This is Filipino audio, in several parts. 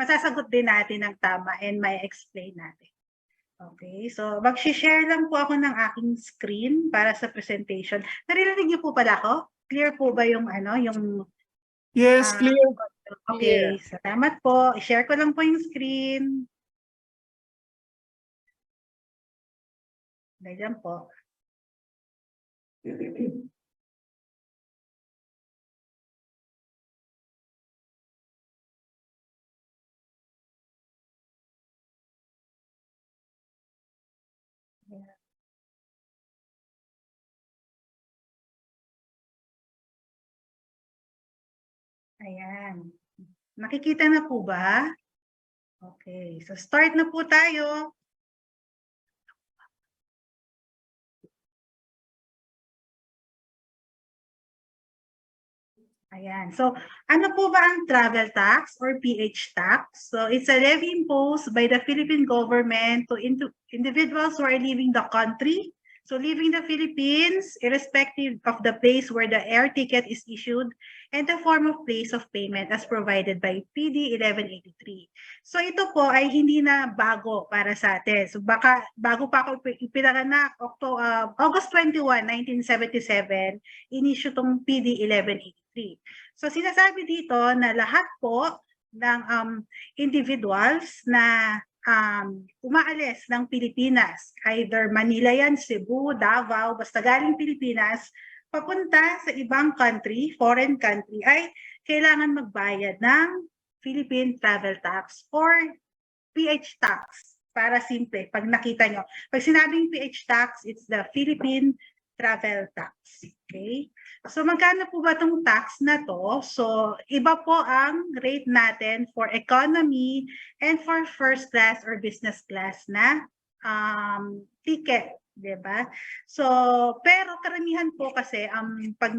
masasagot din natin ng tama and may explain natin. Okay, so mag-share lang po ako ng aking screen para sa presentation. Naririnig niyo po pala ako? Clear po ba yung yung Yes, clear. okay, salamat po. I-share ko lang po yung screen. Ganyan po. Ayan. Nakikita na po ba? Okay, so start na po tayo. Ayan. So, ano po ba ang travel tax or PH tax? So, it's a levy imposed by the Philippine government to individuals who are leaving the country. So, leaving the Philippines, irrespective of the place where the air ticket is issued and the form of place of payment as provided by PD 1183. So, ito po ay hindi na bago para sa atin. So, baka bago pa ako ipinanganak, August 21, 1977, in-issue tong PD 1183. So sinasabi dito na lahat po ng individuals na umaalis ng Pilipinas, either Manila yan, Cebu, Davao, basta galing Pilipinas, papunta sa ibang country, foreign country, ay kailangan magbayad ng Philippine Travel Tax or PH Tax. Para simple, pag nakita nyo. Pag sinabing PH Tax, it's the Philippine Travel Tax. Okay? So magkano po ba itong tax na to? So iba po ang rate natin for economy and for first class or business class na ticket, 'di ba? So pero karamihan po kasi pag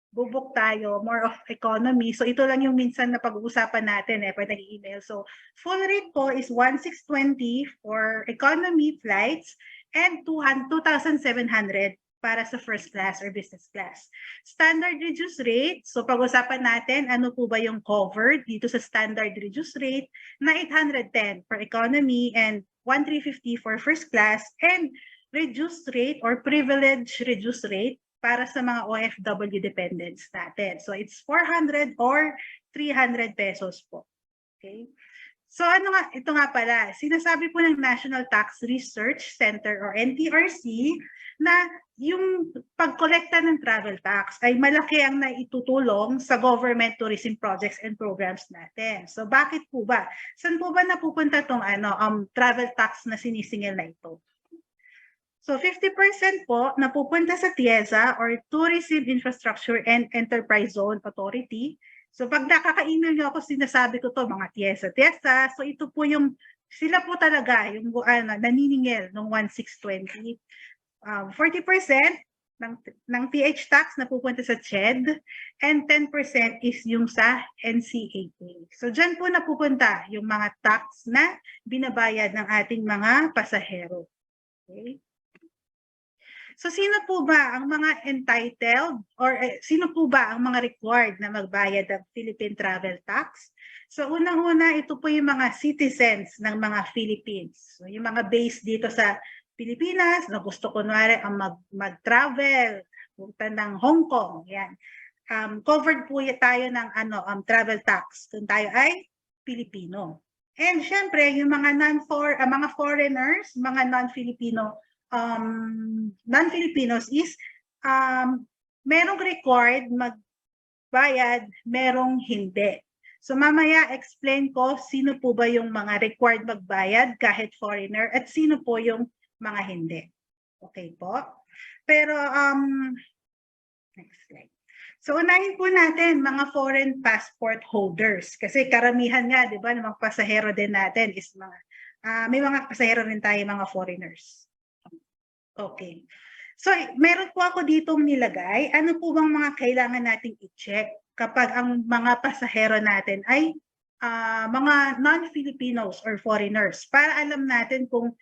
bubuk tayo, more of economy. So ito lang yung minsan na pag-uusapan natin pag nag-email. So full rate po is 1,620 for economy flights and 2,700 para sa first class or business class. Standard reduced rate, so pag-usapan natin ano po ba yung covered dito sa standard reduced rate na 810 for economy and 1,350 for first class, and reduced rate or privilege reduced rate para sa mga OFW dependents natin. So it's 400 or 300 pesos po. Okay? So ano nga, ito nga pala, sinasabi po ng National Tax Research Center or NTRC na yung pagkolekta ng travel tax ay malaki ang naitutulong sa government tourism projects and programs natin. So bakit po ba? Saan po ba napupunta tong travel tax na sinisingil na ito? So 50% po napupunta sa TIEZA or Tourism Infrastructure and Enterprise Zone Authority. So pag nakaka-email nyo ako, sinasabi ko to mga TIEZA. So ito po yung, sila po talaga yung naniningil ng 1,620. 40% ng PH tax na pupunta sa CHED and 10% is yung sa NCAA. So dyan po napupunta yung mga tax na binabayad ng ating mga pasahero. Okay? So sino po ba ang mga entitled or sino po ba ang mga required na magbayad ng Philippine Travel Tax? So unang-una, ito po yung mga citizens ng mga Philippines. So yung mga based dito sa Pilipinas na gusto kunwari ang mag-travel, punta ng Hong Kong, yan. Covered po tayo ng travel tax kung tayo ay Pilipino. And syempre, yung mga mga foreigners, mga non-Filipino non-Filipinos is merong required magbayad, merong hindi. So mamaya explain ko sino po ba yung mga required magbayad kahit foreigner at sino po yung mga hindi. Okay po? Pero next slide. So unahin po natin mga foreign passport holders kasi karamihan nga 'di ba ng mga pasahero din natin is mga may mga pasahero rin tayo mga foreigners. Okay. So, meron po ako ditong nilagay. Ano po bang mga kailangan nating i-check kapag ang mga pasahero natin ay mga non-Filipinos or foreigners para alam natin kung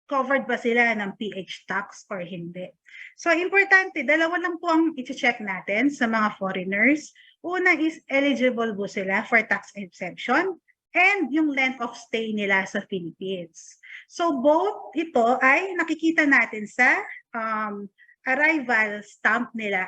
covered ba sila ng PH tax or hindi. So, importante, dalawa lang po ang i-check natin sa mga foreigners. Una is eligible po sila for tax exemption and yung length of stay nila sa Philippines. So both ito ay nakikita natin sa arrival stamp nila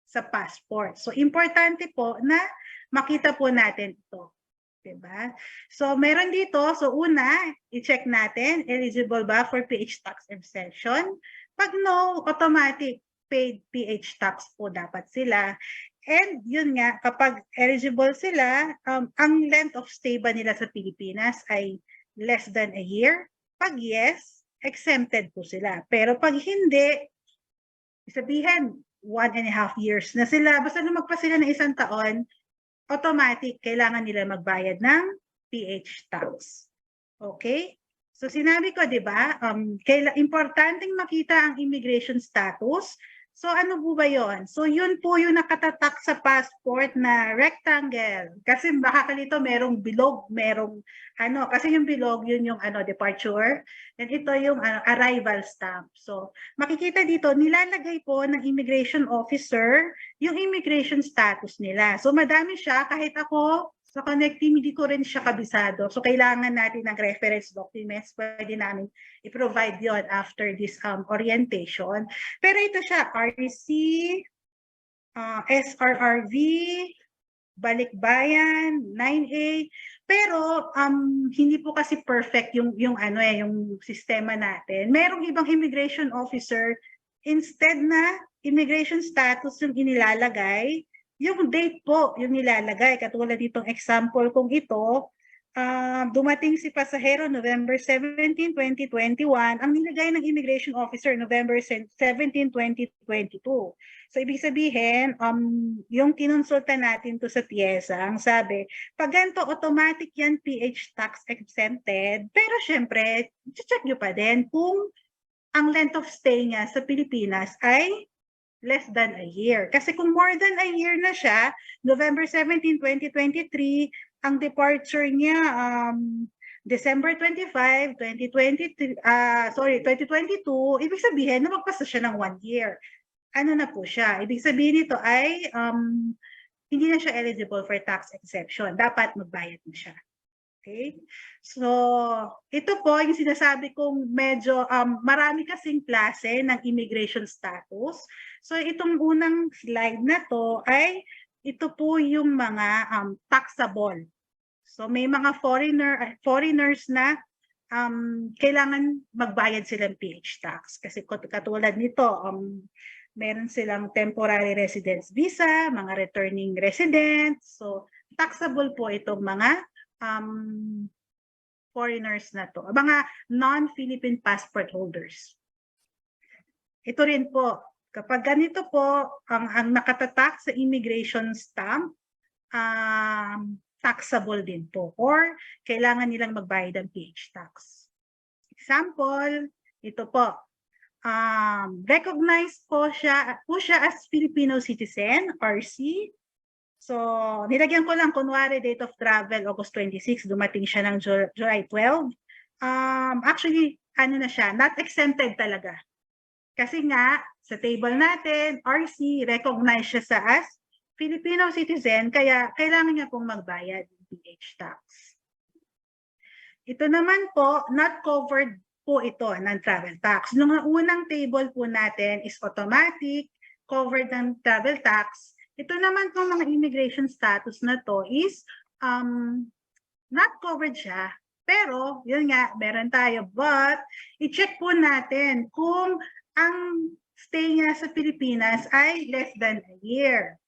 sa passport. So importante po na makita po natin ito. Diba? So meron dito, so una, i-check natin, eligible ba for PH tax exemption? Pag no, automatic paid PH tax po dapat sila. And yun nga, kapag eligible sila, ang length of stay ba nila sa Pilipinas ay less than a year? Pag yes, exempted po sila. Pero pag hindi, sabihin, 1.5 years na sila, basta lumagpas sila ng 1 taon, automatic, kailangan nila magbayad ng PH tax. Okay? So sinabi ko, di ba, importanteng makita ang immigration status. So ano po ba yun? So yun po yung nakatatak sa passport na rectangle. Kasi baka kalito merong bilog, merong kasi yung bilog yun yung departure. And ito yung arrival stamp. So makikita dito, nilalagay po ng immigration officer yung immigration status nila. So madami siya, kahit ako sa connecting, hindi ko rin siya kabisado. So kailangan natin ng reference documents, pwede namin i-provide yon after this orientation. Pero ito siya, RC, SRRV, Balikbayan, 9A. Pero hindi po kasi perfect yung sistema natin. Merong ibang immigration officer, instead na immigration status yung inilalagay, yung date po yung nilalagay. Katulad ditong example kung ito, dumating si pasahero November 17, 2021, ang nilagay ng immigration officer November 17, 2022. So ibig sabihin, yung kinonsulta natin to sa TIESA, ang sabi, pag ganito automatic yan PH tax exempted, pero syempre, check nyo pa din kung ang length of stay niya sa Pilipinas ay less than a year. Kasi kung more than a year na siya, November 17, 2023, ang departure niya December 25, 2022, ibig sabihin na magpasa siya ng 1 year. Ano na po siya? Ibig sabihin nito ay hindi na siya eligible for tax exception. Dapat magbayad na siya. Okay? So, ito po yung sinasabi kong medyo marami kasing klase ng immigration status. So, itong unang slide na to ay ito po yung mga taxable. So, may mga foreigners na kailangan magbayad silang PH tax. Kasi katulad nito, meron silang temporary residence visa, mga returning residents. So, taxable po itong mga foreigners na to, mga non-Philippine passport holders. Ito rin po, kapag ganito po, ang nakatatak sa immigration stamp, taxable din po, or kailangan nilang magbayad ng PH tax. Example, ito po, recognized po siya as Filipino citizen, RC. So, nilagyan ko lang, kunwari, date of travel, August 26, dumating siya ng July 12. Actually, na siya, not exempted talaga. Kasi nga, sa table natin, RC, recognized siya as Filipino citizen, kaya kailangan niya pong magbayad ng PH tax. Ito naman po, not covered po ito ng travel tax. Nung unang table po natin is automatic, covered ng travel tax. Ito naman po mga immigration status na to is not covered siya. Pero, yun nga, meron tayo. But, i-check po natin kung ang stay niya sa Pilipinas ay less than a year.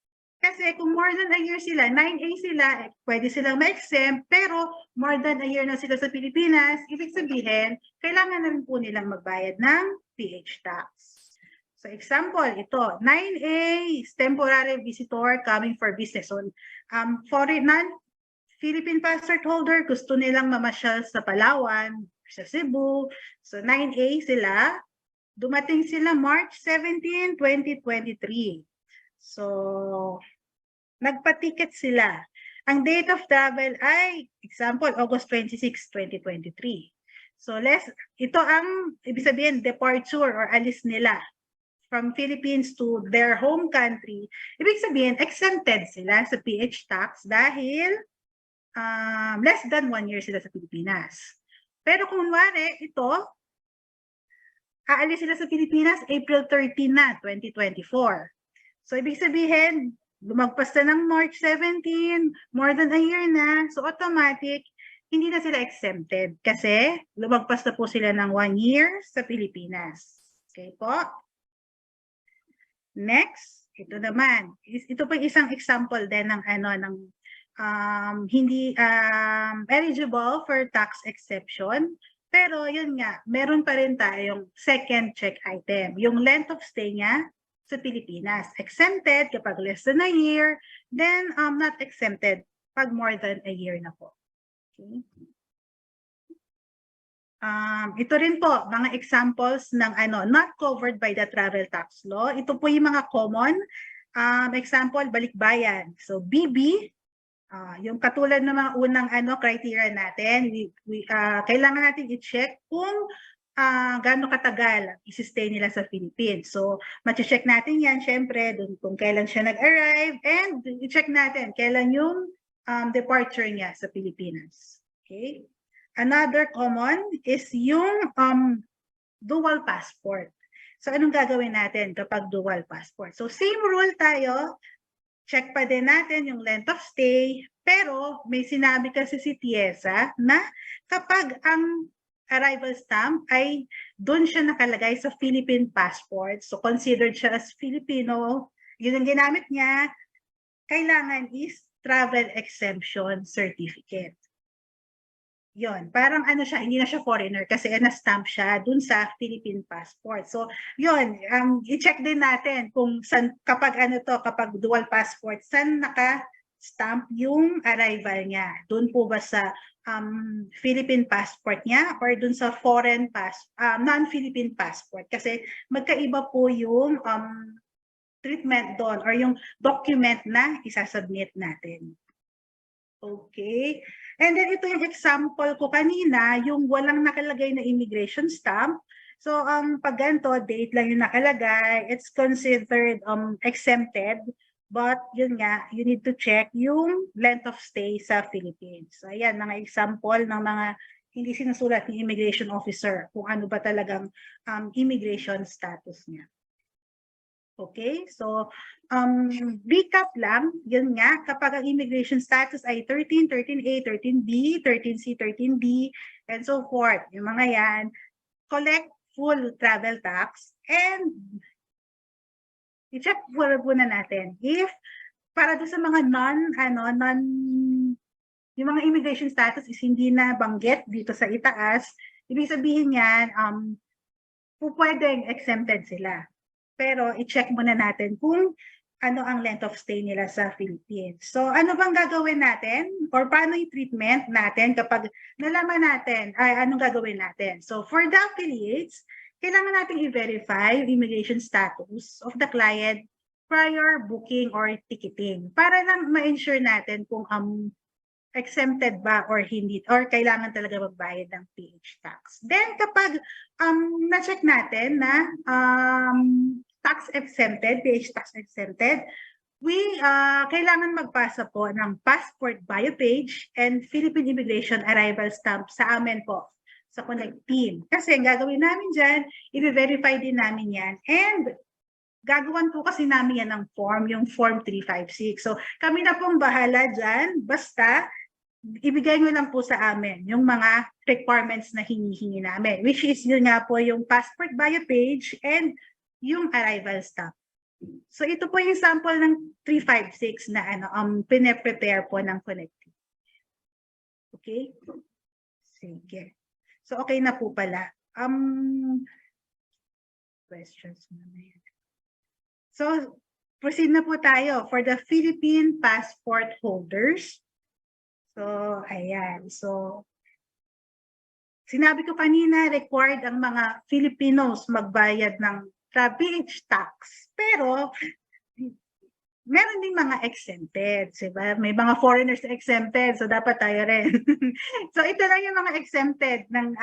Kasi kung more than a year sila, 9A sila, pwede silang ma-exempt, pero more than a year na sila sa Pilipinas, ibig sabihin, kailangan na rin po nilang magbayad ng PH tax. So example, ito, 9A is temporary visitor coming for business. So, foreign non-Philippine passport holder, gusto nilang mamasyal sa Palawan, sa Cebu. So 9A sila, dumating sila March 17, 2023. So, nagpa-ticket sila. Ang date of travel ay, example, August 26, 2023. So, ito ang, ibig sabihin, departure or alis nila from Philippines to their home country, ibig sabihin, exempted sila sa PH tax dahil less than 1 year sila sa Pilipinas. Pero kung kunwari, ito, aalis sila sa Pilipinas April 13 na, 2024. So, ibig sabihin, lumagpas na ng March 17, more than a year na, so automatic, hindi na sila exempted kasi lumagpas na po sila ng 1 year sa Pilipinas. Okay po? Next, ito naman. Ito po isang example din ng hindi eligible for tax exception. Pero yun nga, meron pa rin tayong second check item. Yung length of stay niya sa Pilipinas. Exempted kapag less than a year, then not exempted pag more than a year na po. Okay. Ito rin po, mga examples ng not covered by the travel tax law. Ito po yung mga common. Example, balikbayan. So, BB, yung katulad ng mga unang criteria natin, kailangan natin i-check kung gaano katagal i-stay nila sa Philippines. So, ma-check natin yan, syempre, kung kailan siya nag-arrive, and i-check natin kailan yung departure niya sa Pilipinas. Okay? Another common is yung dual passport. So, anong gagawin natin kapag dual passport? So, same rule tayo. Check pa din natin yung length of stay. Pero, may sinabi kasi si Tiesa na kapag ang arrival stamp ay doon siya nakalagay sa Philippine passport. So, considered siya as Filipino. Yun ang ginamit niya. Kailangan is travel exemption certificate. Yon, parang siya, hindi na siya foreigner kasi na-stamp siya dun sa Philippine passport. So, yon, i-check din natin kung kapag kapag dual passport, saan naka-stamp yung arrival niya. Dun po ba sa Philippine passport niya or dun sa foreign non-Philippine passport? Kasi magkaiba po yung treatment doon or yung document na isasubmit natin. Okay. And then ito yung example ko kanina, yung walang nakalagay na immigration stamp. So, pag ganito, date lang yung nakalagay, it's considered exempted. But yun nga, you need to check yung length of stay sa Philippines. So, ayan, mga example ng mga hindi sinusulat ng immigration officer kung ano ba talagang immigration status niya. Okay, so recap lang, yun nga, kapag ang immigration status ay 13, 13A, 13B, 13C, 13D, and so forth, yung mga yan, collect full travel tax and i-check muna natin if para doon sa mga yung mga immigration status is hindi na banggit dito sa itaas, ibig sabihin yan, pwedeng exempted sila. Pero i-check muna natin kung ano ang length of stay nila sa Philippines. So ano bang gagawin natin? Or paano yung treatment natin kapag nalaman natin, anong gagawin natin? So for the affiliates, kailangan natin i-verify immigration status of the client prior booking or ticketing para lang ma-ensure natin kung exempted ba or hindi, or kailangan talaga magbayad ng PH tax. Then kapag na-check natin na tax exempted, PH tax exempted, we kailangan magpasa po ng passport bio page and Philippine Immigration Arrival Stamp sa amin po, sa Connect team. Kasi ang gagawin namin dyan, i-verify din namin yan, and gagawan po kasi namin yan ng form, yung form 356. So kami na pong bahala dyan, basta ibigay nyo lang po sa amin yung mga requirements na hinihingi namin, which is yun nga po yung passport bio page and yung arrival stamp. So ito po yung sample ng 356 na pine-prepare po ng Connect. Okay? Sige. So okay na po pala. Questions na yan. So proceed na po tayo for the Philippine passport holders. So, ayan. So, sinabi ko kanina, required ang mga Filipinos magbayad ng PH tax. Pero, meron din mga exempted, diba? May mga foreigners exempted, so dapat tayo rin. So, ito lang yung mga exempted ng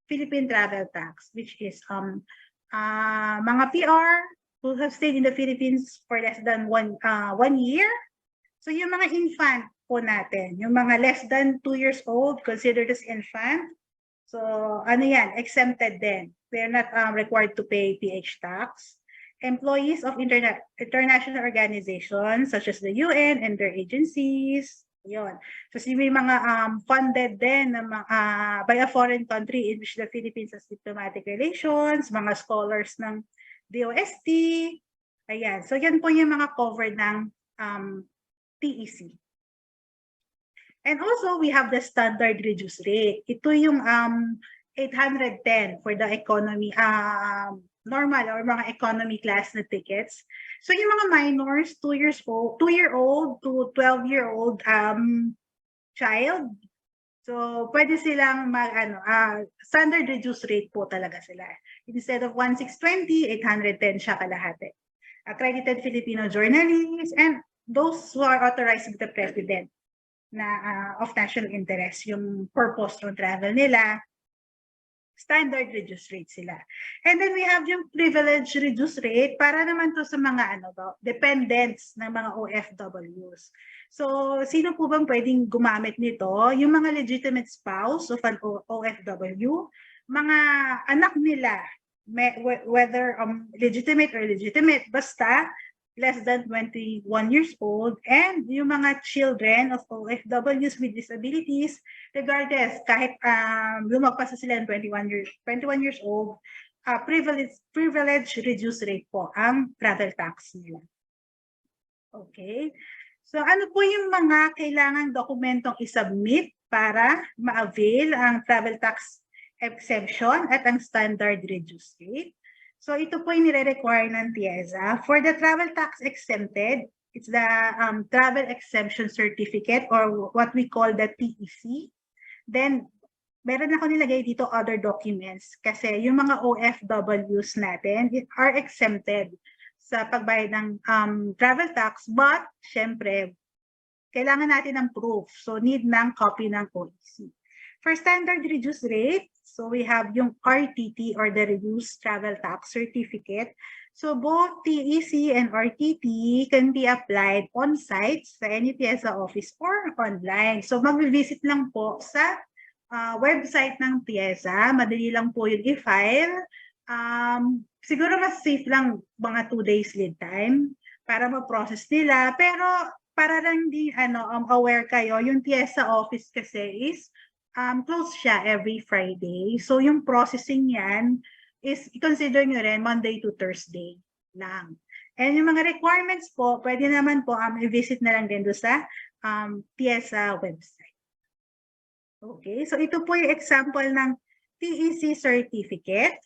Philippine travel tax, which is mga PR who have stayed in the Philippines for less than 1 year. So yung mga infant po natin, yung mga less than 2 years old, considered as infant. So ano yan, exempted din. They're not required to pay PH tax. Employees of international organizations such as the UN and their agencies. Yun. So may mga funded din na, by a foreign country in which the Philippines has diplomatic relations, mga scholars ng DOST. Ayan. So yan po yung mga covered ng TEC. And also, we have the standard reduced rate. Ito yung 810 for the economy, normal or mga economy class na tickets. So yung mga minors, 2-year-old to 12-year-old child, so pwede silang standard reduced rate po talaga sila. Instead of 1,620, 810 siya kalahati. Accredited Filipino journalists and those who are authorized with the president na of national interest, yung purpose ng travel nila, standard reduced rate sila. And then we have yung privilege reduced rate para naman to sa mga dependents ng mga OFWs. So, sino po bang pwedeng gumamit nito? Yung mga legitimate spouse of an OFW, mga anak nila, whether legitimate or illegitimate, basta less than 21 years old, and yung mga children of OFWs with disabilities, regardless, kahit lumagpas na sila ng 21 years old, privilege reduced rate po ang travel tax nila. Okay. So ano po yung mga kailangan dokumentong isubmit para ma-avail ang travel tax exemption at ang standard reduced rate? So ito po yung nire-require ng TIEZA. For the travel tax exempted, it's the travel exemption certificate or what we call the TEC. Then, meron ako nilagay dito other documents kasi yung mga OFWs natin are exempted sa pagbayad ng travel tax, but syempre, kailangan natin ng proof. So, need ng copy ng OEC. For standard reduced rate, so we have yung RTT or the Reduced Travel Tax Certificate. So both TEC and RTT can be applied on-site sa any TIEZA office or online. So mag-visit lang po sa website ng TIEZA. Madali lang po yung i-file. Siguro mas safe lang mga 2 days lead time para ma-process nila. Pero para lang di aware kayo, yung TIEZA office kasi is close siya every Friday. So yung processing yan is i-consider nyo rin Monday to Thursday lang. And yung mga requirements po, pwede naman po i-visit na lang din doon sa TIEZA website. Okay, so ito po yung example ng TEC certificate.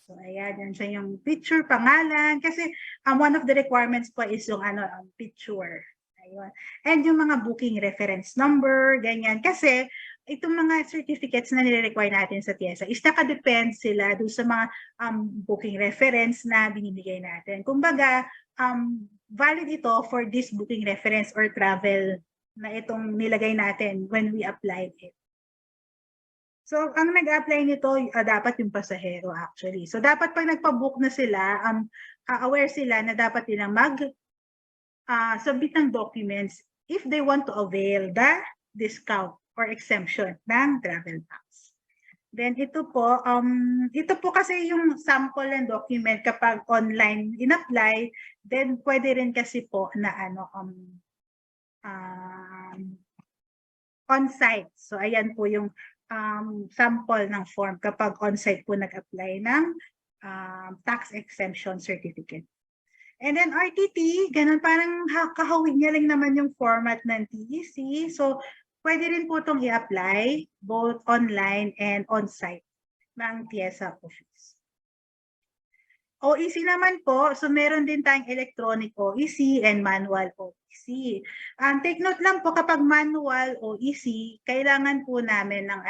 So ayan, yan siya yung picture, pangalan. Kasi one of the requirements po is yung picture. Ayun. And yung mga booking reference number, ganyan. Kasi itong mga certificates na nire-require natin sa TIEZA is nakadepend sila doon sa mga booking reference na binibigay natin. Kumbaga, valid ito for this booking reference or travel na itong nilagay natin when we applied it. So, ang nag-apply nito, dapat yung pasahero actually. So, dapat pag nagpa-book na sila, aware sila na dapat nilang submit ng documents if they want to avail the discount or exemption ng travel tax. Then ito po kasi yung sample ng document kapag online in-apply, then pwede rin kasi po na on-site. So ayan po yung sample ng form kapag on-site po nag-apply ng tax exemption certificate. And then RTT, ganun parang kahawig niya lang naman yung format ng TEC. So pwede rin po itong i-apply both online and on-site ng TIEZA office. OEC naman po, so meron din tayong electronic OEC and manual OEC. Take note lang po kapag manual OEC, kailangan po namin ng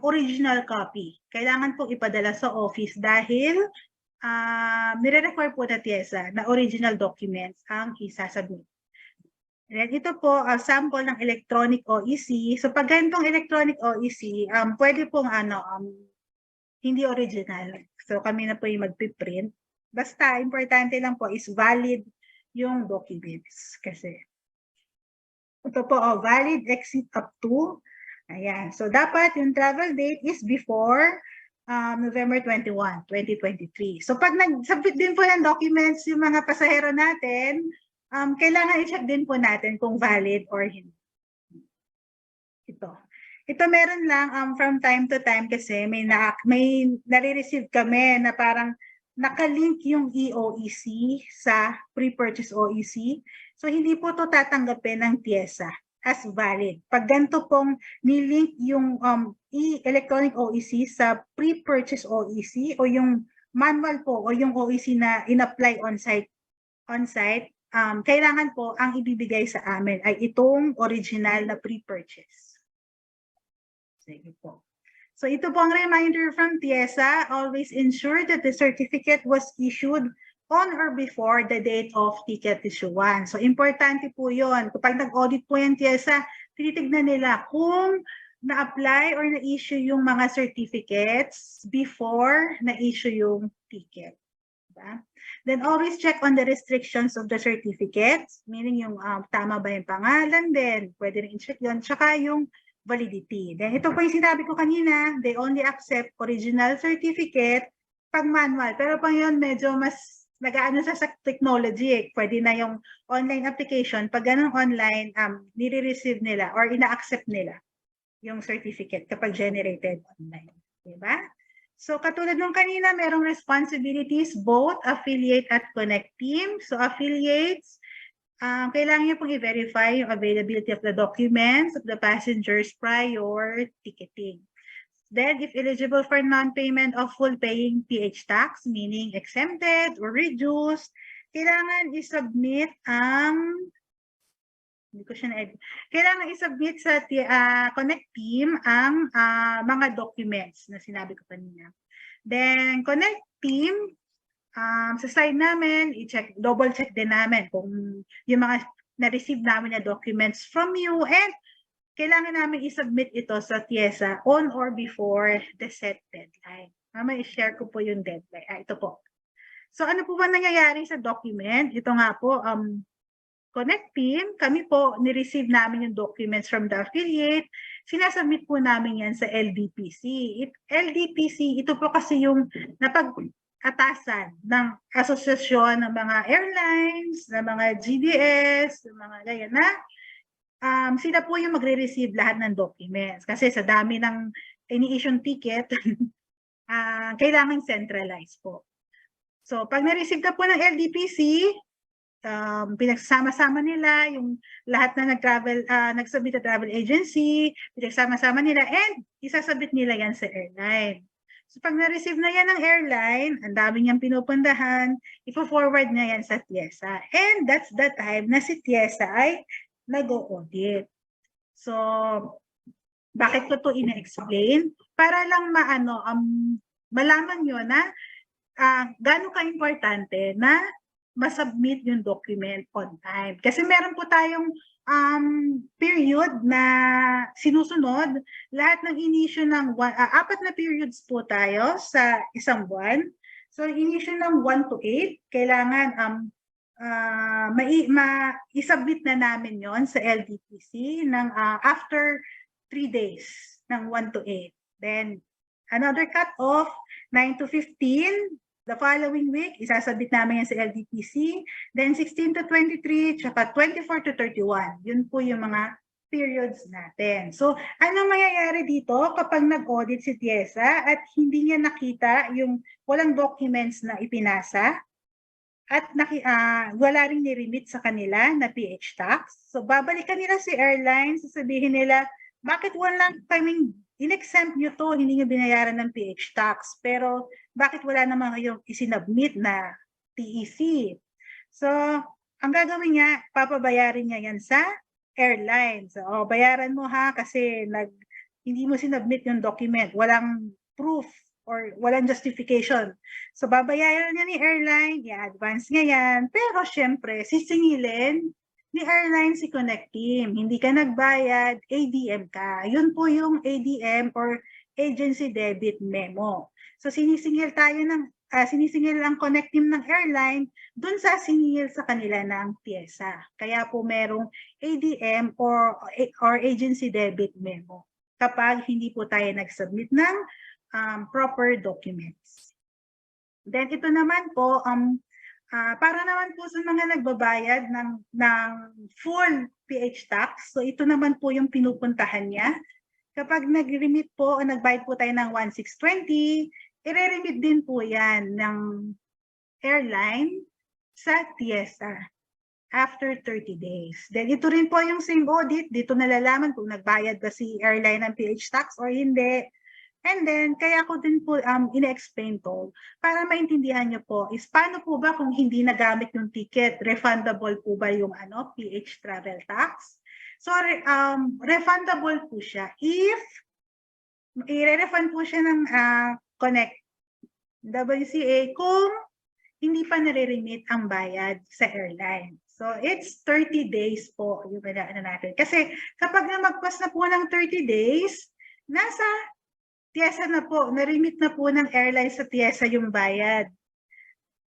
original copy. Kailangan po ipadala sa office dahil nire-require po na TIEZA na original documents ang isasubmit. Then ito po, sample ng electronic OEC. So pag ganitong electronic OEC, pwede pong hindi original. So kami na po yung magpiprint. Basta, importante lang po is valid yung documents. Kasi, ito po, valid exit up to. Ayan. So, dapat yung travel date is before November 21, 2023. So, pag nag-submit din po ng documents yung mga pasahero natin, kailangan i-check din po natin kung valid or hindi. Ito meron lang from time to time kasi may nare-receive kami na parang nakalink yung EOEC sa pre-purchase OEC. So hindi po to tatanggapin ng TIESA as valid. Pag ganito pong nilink yung electronic OEC sa pre-purchase OEC o yung manual po o yung OEC na in-apply on-site, kailangan po ang ibibigay sa amin ay itong original na pre-purchase. Sige po. So ito po ang reminder from TIESA. Always ensure that the certificate was issued on or before the date of ticket issuance. So importante po yun. Kapag nag-audit po yan TIESA, tinitignan nila kung na-apply or na-issue yung mga certificates before na-issue yung ticket. Diba? Then always check on the restrictions of the certificates, meaning yung tama ba yung pangalan, then pwede rin i-check yun. Tsaka yung validity. Then ito po yung sinabi ko kanina, they only accept original certificate pag manual. Pero pag yun medyo mas nag-aano sa technology, pwede na yung online application. Pag ganun online, nire-receive nila or ina-accept nila yung certificate kapag generated online. Diba? So katulad nung kanina, merong responsibilities both affiliate at connect team. So affiliates, kailangan nyo pong i-verify yung availability of the documents of the passengers prior ticketing. Then, if eligible for non-payment of full paying PH tax, meaning exempted or reduced, kailangan i-submit kailangan i-submit sa Connect team ang mga documents na sinabi ko kanina. Then, Connect team, sa slide namin, double check din namin kung yung mga na-receive namin na documents from you and kailangan namin i-submit ito sa TIESA on or before the set deadline. Mamaya i-share ko po yung deadline. Ito po. So ano po ba nangyayari sa document? Ito nga po, Connect team, kami po, ni-receive namin yung documents from the affiliate, sinasubmit po namin yan sa LDPC. LDPC, ito po kasi yung atasan ng asosasyon ng mga airlines, ng mga GDS, ng mga ganyan na sila po yung magre-receive lahat ng documents. Kasi sa dami ng ini-issue ticket, kailangan centralized po. So, pag na-receive ka po ng LDPC, pinagsama-sama nila yung lahat na nag-submit na travel agency, pinagsama-sama nila and isasabit nila yan sa airline. So pag na-receive na yan ng airline, ang dami niyang pinupundahan, ipo-forward niya yan sa TIESA. And that's the time na si TIESA ay nag-audit. So, bakit ko to ina-explain? Para lang malaman nyo na gaano ka-importante na masubmit yung document on time. Kasi meron po tayong period na sinusunod, lahat ng in-issue ng 4 na periods po tayo sa isang buwan. So, in-issue ng 1 to 8, kailangan i-submit na namin yon sa LDPC ng after 3 days ng 1 to 8. Then, another cut-off, 9 to 15, the following week, isasabit namin yan sa LDPC. Then 16 to 23, tsaka 24 to 31. Yun po yung mga periods natin. So, ano mangyayari dito kapag nag-audit si TIESA at hindi niya nakita yung walang documents na ipinasa at wala rin ni-remit sa kanila na PH tax? So, babalikan nila si airline, sasabihin nila, bakit walang kaming in-exempt nyo to, hindi nyo binayaran ng PH tax, pero bakit wala naman kayong isinubmit na TEC? So, ang gagawin niya, papabayarin niya yan sa airline. So, bayaran mo ha, kasi hindi mo sinubmit yung document, walang proof or walang justification. So, babayaran niya ni airline, i-advance niya yan, pero syempre, sisingilin ni airline si Connect team. Hindi ka nagbayad, ADM ka. Yun po yung ADM or agency debit memo. So sinisingil tayo ng sinisingil ang connect team ng airline dun sa siningil sa kanila ng pyesa. Kaya po merong ADM or agency debit memo kapag hindi po tayo nag-submit ng proper documents. Then ito naman po, para naman po sa mga nagbabayad ng full PH tax, so ito naman po yung pinupuntahan niya. Kapag nag-remit po o nagbayad po tayo ng 1,620, i-remit din po yan ng airline sa TIESA after 30 days. Then ito rin po yung same audit, dito nalalaman kung nagbayad ba si airline ng PH tax or hindi. And then, kaya ko din po ina-explain to para maintindihan nyo po is paano po ba kung hindi nagamit yung ticket, refundable po ba yung PH travel tax? So, refundable po siya if i-refund po siya ng Connect WCA kung hindi pa nare-remit ang bayad sa airline. So, it's 30 days po yung natin. Kasi kapag namagpas na po ng 30 days, nasa TIESA na po, na-remit na po ng airline sa TIESA yung bayad.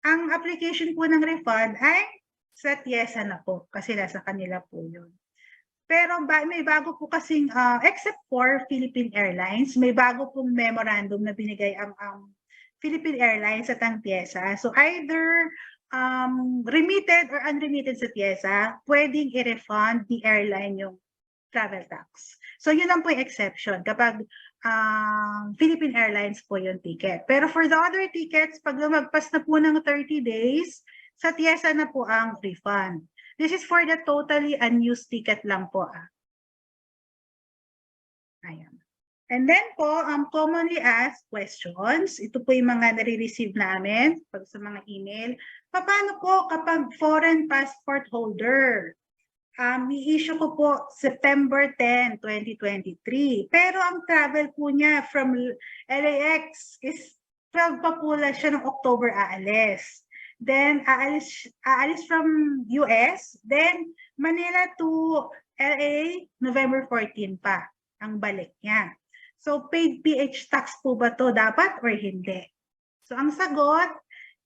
Ang application po ng refund ay sa TIESA na po kasi nasa kanila po yun. Pero may bago po kasing, except for Philippine Airlines, may bago pong memorandum na binigay ang Philippine Airlines at ang TIESA. So either remitted or unremitted sa TIESA, pwedeng i-refund the airline yung travel tax. So yun lang po yung exception kapag Philippine Airlines po yung ticket. Pero for the other tickets, pag lumagpas na po ng 30 days, sa TIESA na po ang refund. This is for the totally unused ticket lang po. Ayan. And then po, commonly asked questions, ito po yung mga nare-receive namin pag sa mga email. Paano po kapag foreign passport holder? I-issue ko po September 10, 2023. Pero ang travel po niya from LAX is 12 pa po lang siya ng October aalis. Then aalis from US, then Manila to LA, November 14 pa ang balik niya. So paid PH tax po ba to dapat or hindi? So ang sagot,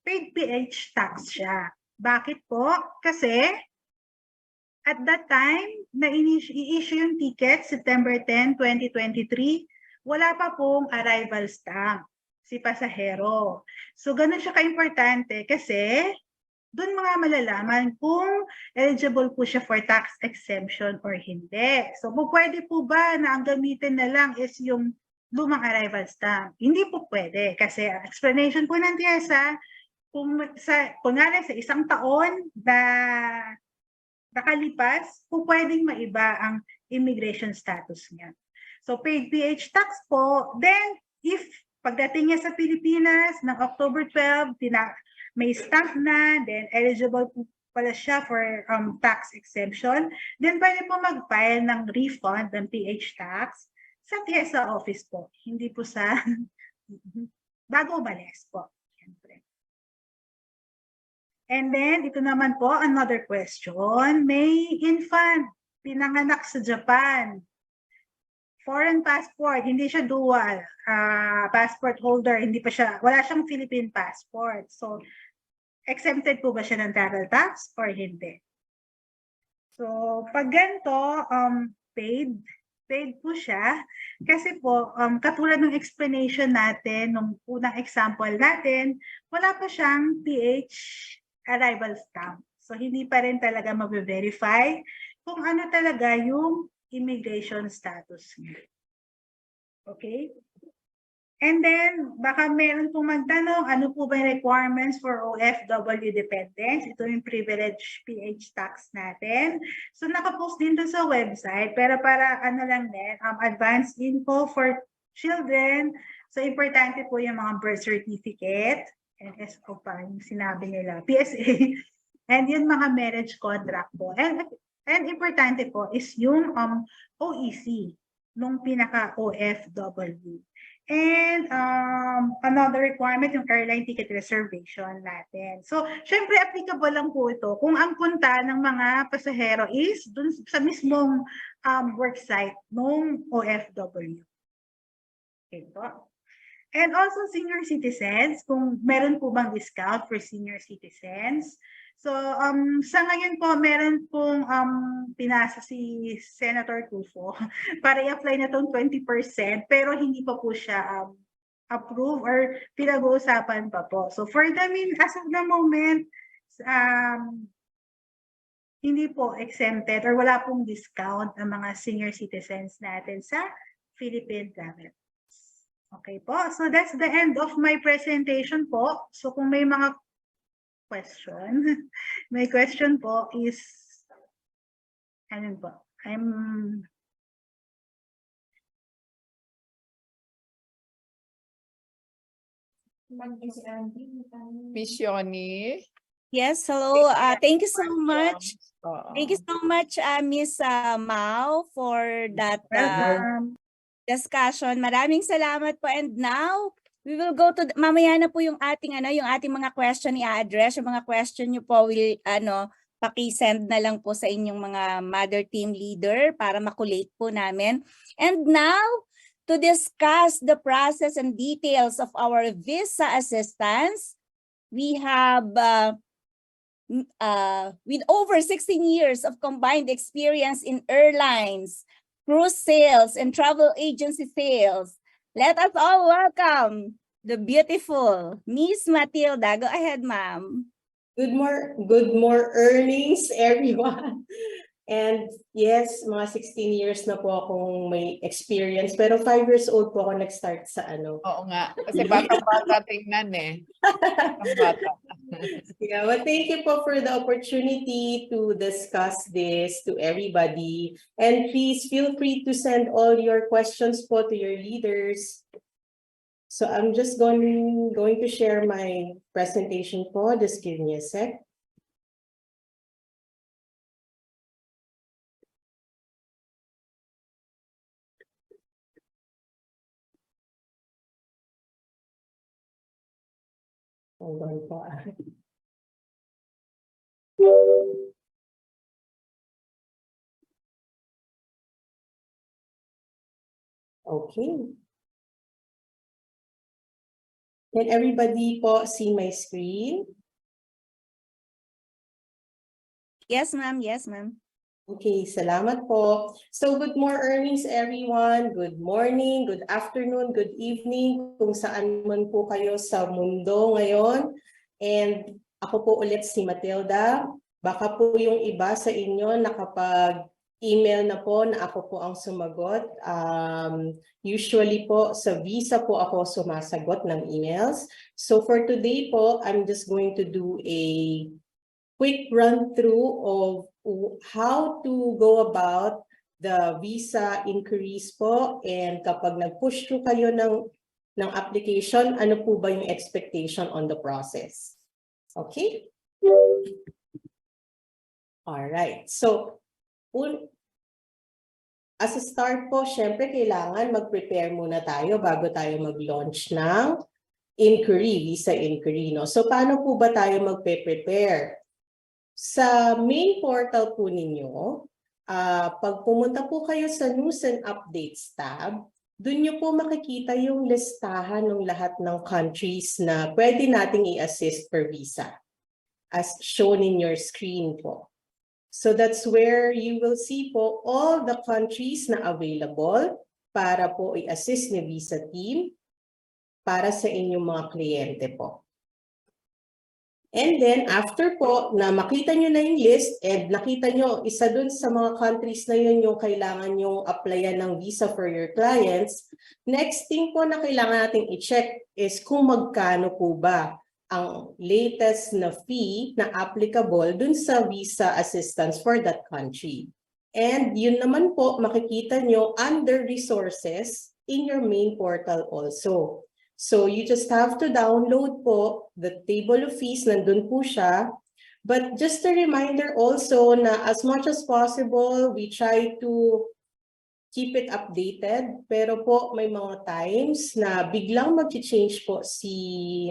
paid PH tax siya. Bakit po? Kasi at that time, na i-issue yung ticket, September 10, 2023, wala pa pong arrival stamp si pasahero. So, ganun siya ka-importante kasi doon mga malalaman kung eligible po siya for tax exemption or hindi. So, pwede po ba na ang gamitin na lang is yung lumang arrival stamp? Hindi po pwede kasi explanation po ng TIESA, kunwari sa isang taon na nakalipas, kung pwedeng maiba ang immigration status niya. So, paid PH tax po. Then, if pagdating niya sa Pilipinas ng October 12, may stamp na, then eligible po pala siya for tax exemption, then pwede po mag-file ng refund ng PH tax sa TIESA office po. Hindi po sa bago umalis po. And then, ito naman po, another question. May infant, pinanganak sa Japan. Foreign passport, hindi siya dual passport holder, hindi pa siya, wala siyang Philippine passport. So, exempted po ba siya ng travel tax or hindi? So, pag ganito, paid po siya. Kasi po, katulad ng explanation natin, nung unang example natin, wala pa siyang PH arrival stamp. So, hindi pa rin talaga mag-verify kung ano talaga yung immigration status niya. Okay? And then, baka meron pong magtanong, ano po ba yung requirements for OFW dependents? Ito yung privilege PH tax natin. So, nakapost din doon sa website, pero para ano lang din, advanced info for children. So, importante po yung mga birth certificate, NSO pa yung sinabi nila, PSA, and yung mga marriage contract po. And importante po is yung OEC, nung pinaka-OFW. And another requirement, yung airline ticket reservation natin. So, syempre, applicable lang po ito kung ang punta ng mga pasahero is dun sa mismong worksite ng OFW. Okay po. And also senior citizens, kung meron po bang discount for senior citizens. So sa ngayon po, meron pong pinasa si Senator Tulfo para i-apply na itong 20%, pero hindi pa po siya approve or pinag-uusapan pa po. So for the as of the moment, hindi po exempted or wala pong discount ang mga senior citizens natin sa Philippine Travel. Okay po, so that's the end of my presentation po. So kung may mga question, may question po is, ano po, Miss Yoni. Yes, hello. Thank you so much. Thank you so much, Miss Mao, for that discussion. Maraming salamat po. And now, we will go to, mamaya na po yung ating, yung ating mga question i-address. Yung mga question nyo po will, paki-send na lang po sa inyong mga mother team leader para makulate po namin. And now, to discuss the process and details of our visa assistance, we have, with over 16 years of combined experience in airlines, cruise sales, and travel agency sales, let us all welcome the beautiful Miss Matilda. Go ahead, ma'am. Good more earnings, everyone. And yes, mga 16 years na po akong may experience. Pero 5 years old po ako nag-start sa ano. Oo nga. Kasi bata-bata tingnan eh. Bata. Yeah, well, thank you po for the opportunity to discuss this to everybody. And please feel free to send all your questions po to your leaders. So I'm just going to share my presentation po. Just give me a sec. Hold on po. Okay. Can everybody po see my screen? Yes, ma'am. Yes, ma'am. Okay, salamat po. So good more earnings, everyone. Good morning, good afternoon, good evening, kung saan man po kayo sa mundo ngayon. And ako po ulit si Matilda. Baka po yung iba sa inyo nakapag-email na po na ako po ang sumagot. Usually po sa visa po ako sumasagot ng emails. So for today po, I'm just going to do a quick run-through of how to go about the visa inquiries po, and kapag nag-push through kayo ng application, ano po ba yung expectation on the process? Okay? Alright. So, as a start po, syempre kailangan mag-prepare muna tayo bago tayo mag-launch ng inquiry, visa inquiry. No? So, paano po ba tayo magpe-prepare? Sa main portal po ninyo, pag pumunta po kayo sa News and Updates tab, doon nyo po makikita yung listahan ng lahat ng countries na pwede nating i-assist per visa, as shown in your screen po. So that's where you will see po all the countries na available para po i-assist ni visa team para sa inyong mga kliyente po. And then, after po, na makita nyo na yung list and nakita nyo, isa dun sa mga countries na yun yung kailangan nyo applyan ng visa for your clients, next thing po na kailangan natin i-check is kung magkano po ba ang latest na fee na applicable dun sa visa assistance for that country. And yun naman po, makikita nyo under resources in your main portal also. So you just have to download po the table of fees, nandun po siya. But just a reminder also na as much as possible, we try to keep it updated. Pero po may mga times na biglang mag-change po si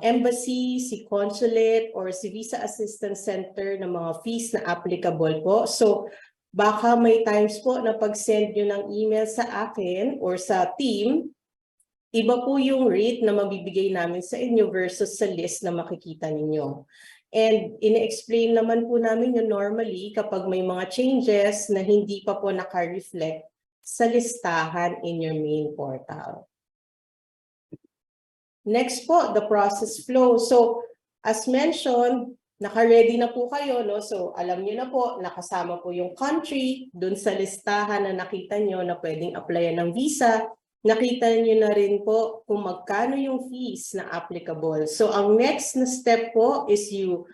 embassy, si consulate, or si visa assistance center ng mga fees na applicable po. So baka may times po na pag-send nyo ng email sa akin or sa team, Iba po yung rate na mabibigay namin sa inyo versus sa list na makikita ninyo. And ine-explain naman po namin yun normally kapag may mga changes na hindi pa po naka-reflect sa listahan in your main portal. Next po, the process flow. So, as mentioned, naka-ready na po kayo, no? So, alam niyo na po, nakasama po yung country dun sa listahan na nakita niyo na pwedeng applyan ng visa. Nakita niyo na rin po kung magkano yung fees na applicable. So, ang next na step po is you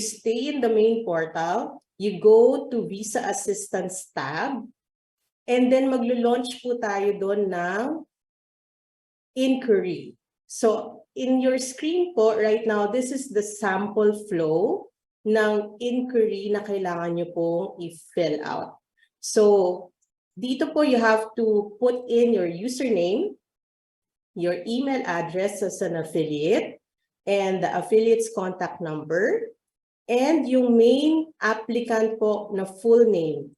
stay in the main portal, you go to Visa Assistance tab, and then maglo-launch po tayo doon ng inquiry. So, in your screen po right now, this is the sample flow ng inquiry na kailangan nyo pong i-fill out. So, dito po you have to put in your username, your email address as an affiliate, and the affiliate's contact number, and yung main applicant po na full name.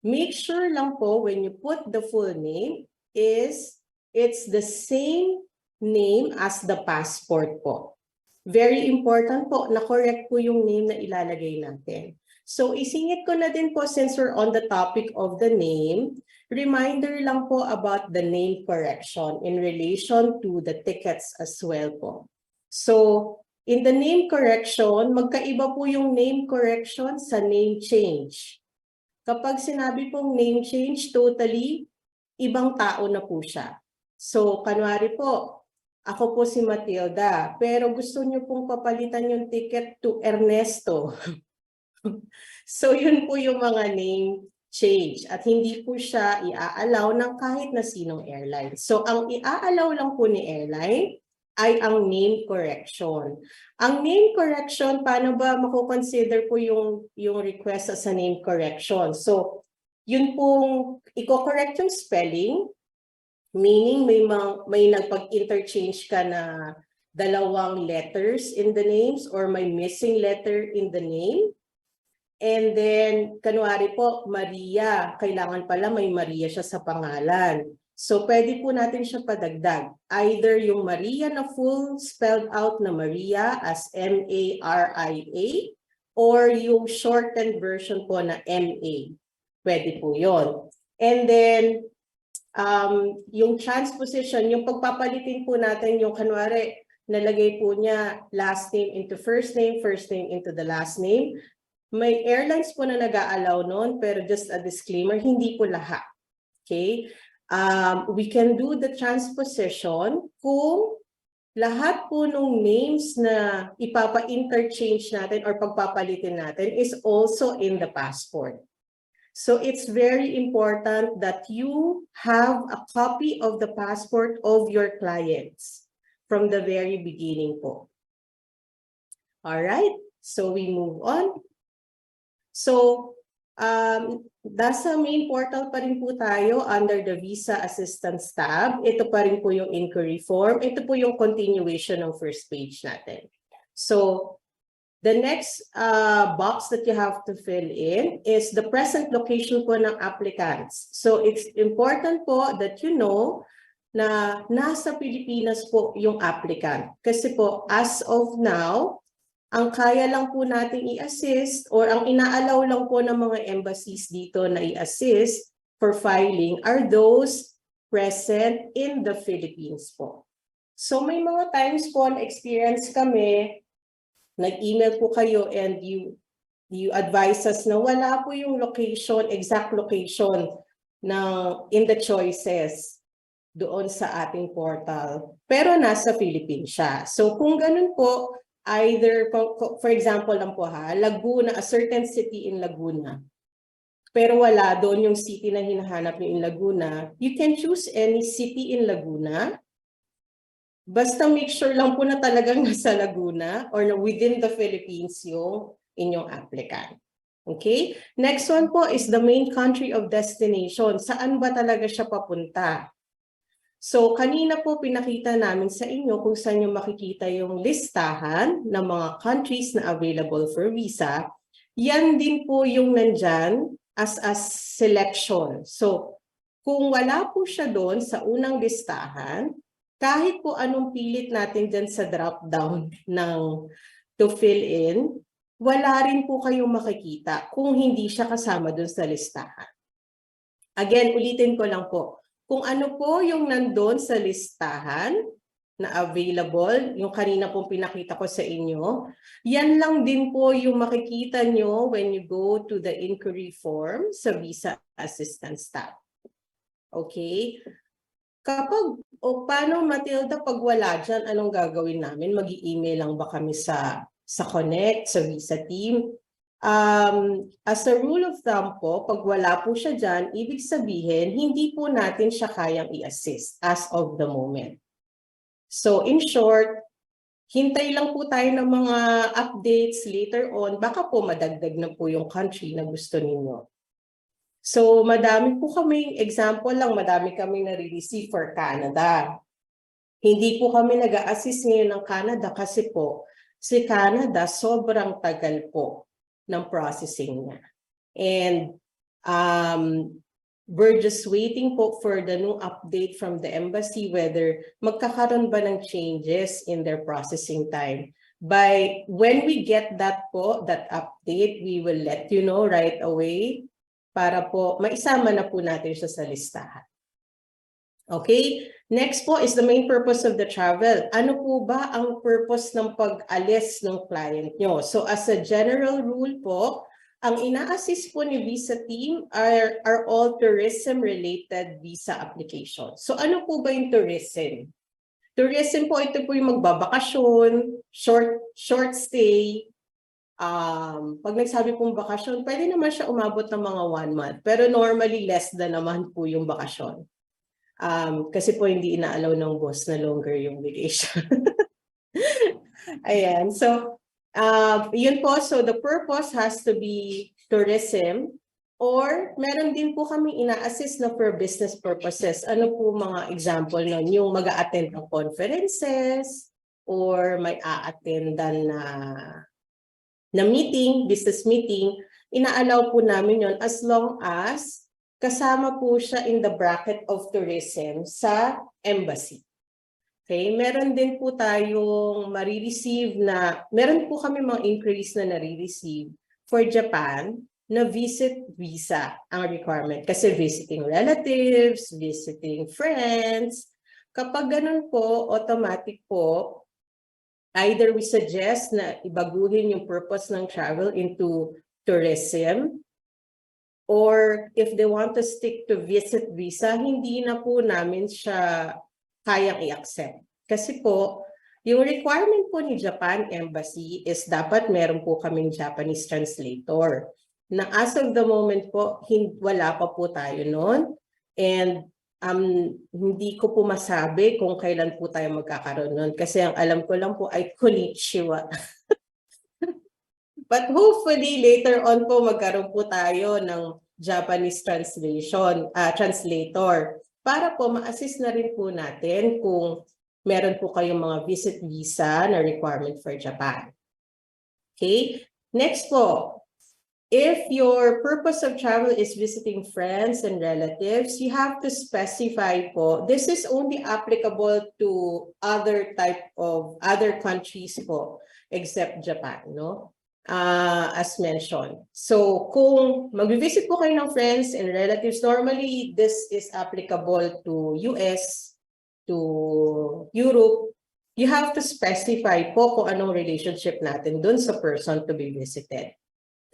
Make sure lang po when you put the full name it's the same name as the passport po. Very important po na correct po yung name na ilalagay natin. So isingit ko na din po since we're on the topic of the name, reminder lang po about the name correction in relation to the tickets as well po. So in the name correction, magkaiba po yung name correction sa name change. Kapag sinabi pong name change, totally ibang tao na po siya. So kanwari po, ako po si Matilda, pero gusto niyo pong papalitan yung ticket to Ernesto. So yun po yung mga name change at hindi po siya i-allow ng kahit na sinong airline. So ang i-allow lang po ni airline ay ang name correction. Ang name correction, paano ba mako-consider po yung request as a name correction? So yun pong i-correct yung spelling, meaning may nagpag-interchange ka na dalawang letters in the names or may missing letter in the name. And then, kanwari po, Maria, kailangan pala may Maria siya sa pangalan. So, pwede po natin siya padagdag. Either yung Maria na full spelled out na Maria as M-A-R-I-A or yung shortened version po na M-A. Pwede po yon. And then, yung transposition, yung pagpapalitin po natin yung kanwari, nalagay po niya last name into first name into the last name. May airlines po na nag-a-allow nun, pero just a disclaimer, hindi po lahat. Okay? We can do the transposition kung lahat po nung names na ipapa-interchange natin or pagpapalitin natin is also in the passport. So it's very important that you have a copy of the passport of your clients from the very beginning po. All right, so we move on. So, nasa main portal pa rin po tayo under the Visa Assistance tab. Ito pa rin po yung inquiry form. Ito po yung continuation ng first page natin. So, the next box that you have to fill in is the present location po ng applicants. So, it's important po that you know na nasa Pilipinas po yung applicant. Kasi po, as of now, ang kaya lang po nating i-assist or ang ina-allow lang po ng mga embassies dito na i-assist for filing are those present in the Philippines po. So may mga times po na experience kami, nag-email po kayo and you advise us na wala po yung location, exact location in the choices doon sa ating portal. Pero nasa Philippines siya. So kung ganun po, either, for example lang po Laguna, a certain city in Laguna. Pero wala doon yung city na hinahanap niyo in Laguna. You can choose any city in Laguna. Basta make sure lang po na talagang nasa Laguna or within the Philippines yung inyong applicant. Okay? Next one po is the main country of destination. Saan ba talaga siya papunta? So, kanina po pinakita namin sa inyo kung saan nyo makikita yung listahan ng mga countries na available for visa. Yan din po yung nandyan as a selection. So, Kung wala po siya doon sa unang listahan, kahit po anong pilit natin dyan sa drop-down ng to fill in, wala rin po kayong makikita kung hindi siya kasama doon sa listahan. Again, ulitin ko lang po. Kung ano po yung nandun sa listahan na available, yung kanina pong pinakita ko sa inyo, yan lang din po yung makikita nyo when you go to the inquiry form sa Visa Assistance tab. Okay? Kapag, paano Matilda, pag wala dyan, anong gagawin namin? Mag-i-email lang ba kami sa Connect, sa Visa team? As a rule of thumb po, pag wala po siya dyan, ibig sabihin, hindi po natin siya kayang i-assist as of the moment. So in short, hintay lang po tayo ng mga updates later on. Baka po madagdag na po yung country na gusto ninyo. So madami po kaming, example lang, madami kaming nare-receive for Canada. Hindi po kami nag-a-assist ngayon ng Canada kasi po, si Canada sobrang tagal po ng processing niya. And we're just waiting po for the new update from the embassy whether magkakaroon ba ng changes in their processing time. When we get that po, that update, we will let you know right away para po maisama na po natin siya sa listahan. Okay? Next po is the main purpose of the travel. Ano po ba ang purpose ng pag-alis ng client nyo? So as a general rule po, ang ina-assist po ni Visa team are all tourism-related visa applications. So ano po ba yung tourism? Tourism po, ito po yung magbabakasyon, short stay. Pag nagsabi pong bakasyon, pwede naman siya umabot ng mga 1 month. Pero normally, less than naman po yung bakasyon. Kasi po hindi ina-allow ng boss na longer yung vacation. Ayan. So, yun po. So, the purpose has to be tourism. Or, meron din po kami ina-assist na for business purposes. Ano po mga example nun? Yung mag-a-attend ng conferences or may a-attendan na meeting, business meeting, ina-allow po namin yon as long as kasama po siya in the bracket of tourism sa embassy. Okay, meron din po tayong marireceive na, meron po kami mga inquiries na nare-receive for Japan na visit visa ang requirement. Kasi visiting relatives, visiting friends. Kapag ganun po, automatic po, either we suggest na ibaguhin yung purpose ng travel into tourism, or if they want to stick to visit visa, hindi na po namin siya kayang i-accept. Kasi po, yung requirement po ni Japan Embassy is dapat meron po kaming Japanese translator. Na as of the moment po, wala pa po tayo noon. And hindi ko po masabi kung kailan po tayo magkakaroon nun. Kasi ang alam ko lang po ay konnichiwa. But hopefully later on po magkaroon po tayo ng Japanese translator para po ma-assist na rin po natin kung meron po kayong mga visit visa na requirement for Japan. Okay? Next po. If your purpose of travel is visiting friends and relatives, you have to specify po, this is only applicable to other countries po, except Japan, no? As mentioned. So, kung mag-visit po kayo ng friends and relatives, normally this is applicable to US, to Europe. You have to specify po kung anong relationship natin dun sa person to be visited.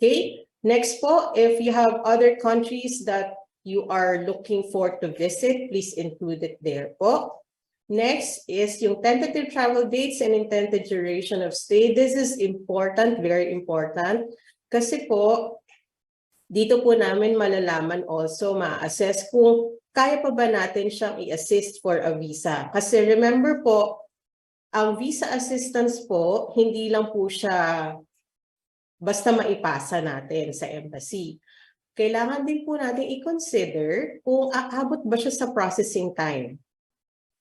Okay, next po, if you have other countries that you are looking for to visit, please include it there po. Next is yung tentative travel dates and intended duration of stay. This is important, very important. Kasi po, dito po namin malalaman also, ma-assess kung kaya pa ba natin siyang i-assist for a visa. Kasi remember po, ang visa assistance po, hindi lang po siya basta maipasa natin sa embassy. Kailangan din po natin i-consider kung aabot ba siya sa processing time.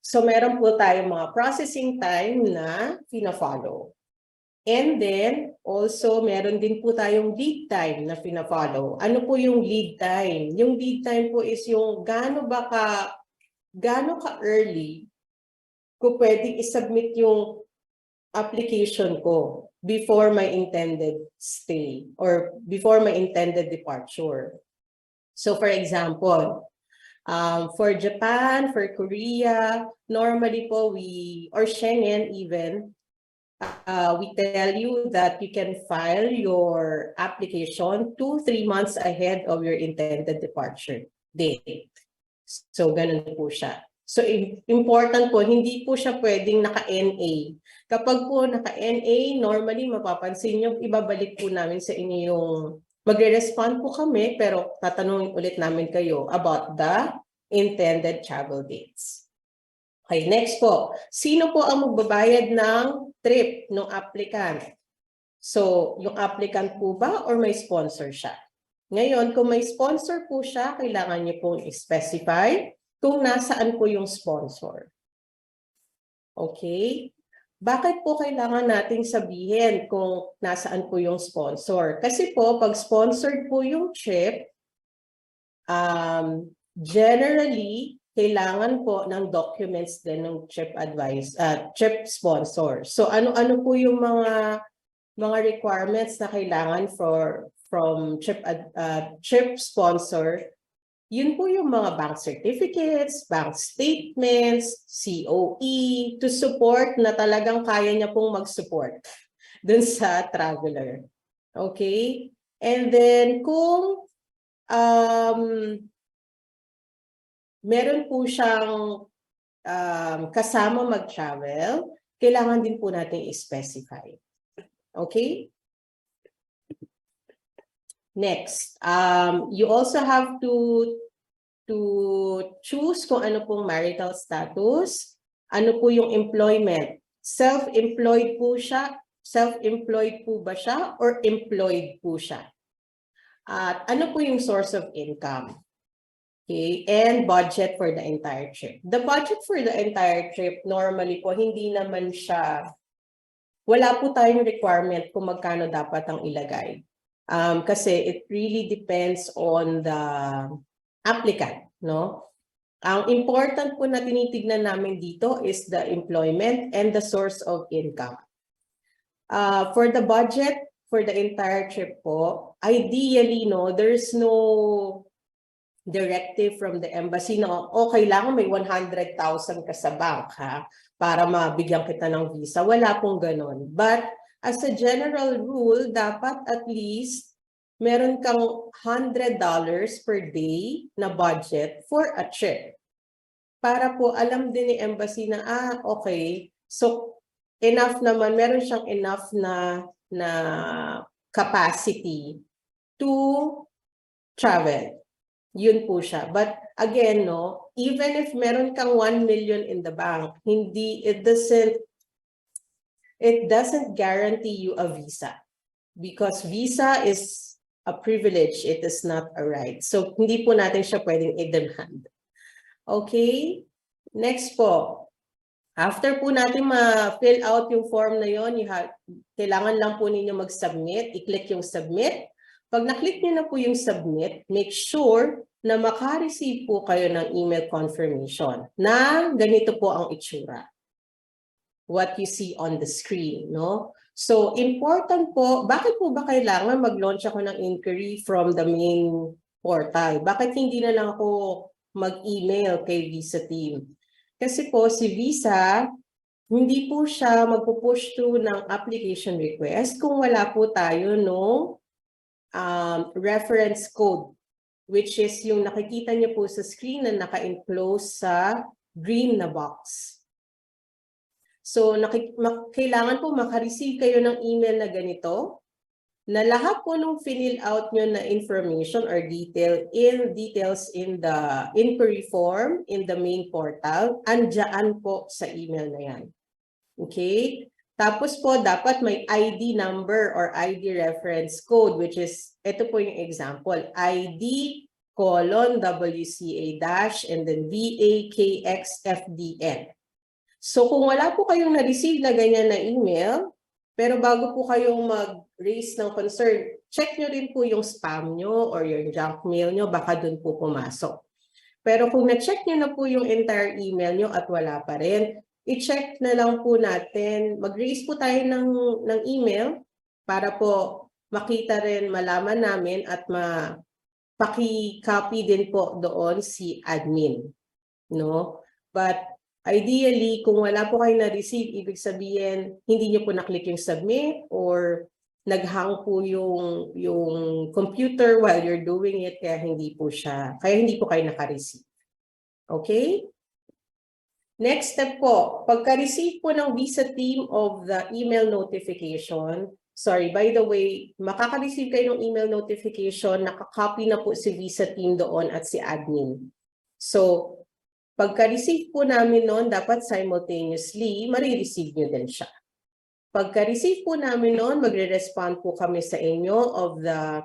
So meron po tayong mga processing time na pina-follow. And then, also, meron din po tayong lead time na pina-follow. Ano po yung lead time? Yung lead time po is yung gaano ka-early ko pwedeng isubmit yung application ko before my intended stay or before my intended departure. So, for example, for Japan, for Korea, normally po or Schengen even, we tell you that you can file your application 2-3 months ahead of your intended departure date. So, ganun po siya. So, important po, hindi po siya pwedeng naka-NA. Kapag po naka-NA, normally mapapansin nyo, ibabalik po namin sa inyo yung, magre-respond po kami, pero tatanungin ulit namin kayo about the intended travel dates. Okay, next po. Sino po ang magbabayad ng trip ng applicant? So, yung applicant po ba or may sponsor siya? Ngayon, kung may sponsor po siya, kailangan niyo pong i-specify kung nasaan po yung sponsor. Okay? Bakit po kailangan nating sabihin kung nasaan po yung sponsor? Kasi po, pag sponsored po yung trip, generally, kailangan po ng documents din ng trip sponsor. So ano po yung mga requirements na kailangan from trip sponsor? Yun po yung mga bank certificates, bank statements, COE, to support na talagang kaya niya pong mag-support dun sa traveler. Okay? And then kung meron po siyang kasama mag-travel, kailangan din po natin i-specify. Okay? Next, you also have to choose kung ano pong marital status, ano po yung employment. Self-employed po siya, self-employed po ba siya, or employed po siya? At ano po yung source of income? Okay, and budget for the entire trip. The budget for the entire trip, normally po, hindi naman siya, wala po tayong requirement kung magkano dapat ang ilagay. Kasi it really depends on the applicant, no? Ang important po na tinitignan namin dito is the employment and the source of income. For the budget for the entire trip po, ideally, no, there's no directive from the embassy na, kailangan may 100,000 ka sa bank, ha, para mabigyan kita ng visa. Wala pong ganon. But as a general rule, dapat at least meron kang $100 per day na budget for a trip. Para po alam din ni embassy na, okay, so enough naman, meron siyang enough na capacity to travel. Yun po siya. But again, no, even if meron kang 1 million in the bank, it doesn't guarantee you a visa, because visa is a privilege, it is not a right. So hindi po natin siya pwedeng i-demand. Okay? Next po. After po natin ma-fill out yung form na yon, kailangan lang po ninyo mag-submit, i-click yung submit. Pag na-click niyo na po yung submit, make sure na maka-receive po kayo ng email confirmation na ganito po ang itsura. What you see on the screen, no? So, important po, bakit po ba kailangan mag-launch ako ng inquiry from the main portal? Bakit hindi na lang ako mag-email kay Visa team? Kasi po, si Visa, hindi po siya magpo-push through ng application request kung wala po tayo no reference code, which is yung nakikita niyo po sa screen na naka-enclose sa green na box. So, kailangan po maka-receive kayo ng email na ganito, na lahat po nung fill out nyo na information or details in the inquiry form in the main portal, andyan po sa email na yan. Okay? Tapos po, dapat may ID number or ID reference code, which is, ito po yung example, ID:WCA- and then VAKXFDN. So kung wala po kayong na-receive na ganyan na email, Pero bago po kayong mag-raise ng concern, check nyo rin po yung spam nyo or yung junk mail nyo, baka dun po pumasok. Pero kung na-check nyo na po yung entire email nyo at wala pa rin, i-check na lang po natin, mag-raise po tayo ng email para po makita rin, malaman namin at paki-copy din po doon si admin. No? But ideally, kung wala po kayo na-receive, ibig sabihin, hindi nyo po na-click yung submit or nag-hang po yung computer while you're doing it, kaya hindi po kayo naka-receive. Okay? Next step po, pagka-receive po ng visa team of the email notification, sorry, by the way, makaka-receive kayo ng email notification, nakakopy na po si visa team doon at si admin. So, pagka-receive po namin noon, dapat simultaneously, marireceive nyo din siya. Pagka-receive po namin noon, magre-respond po kami sa inyo of the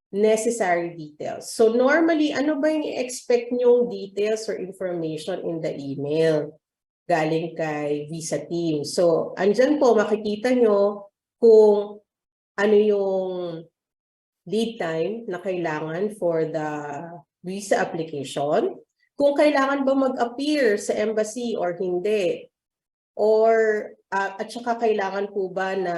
necessary details. So normally, ano ba yung expect nyong details or information in the email galing kay visa team? So, andyan po, makikita nyo kung ano yung lead time na kailangan for the visa application, kung kailangan ba mag-appear sa embassy or hindi, or at saka kailangan po ba na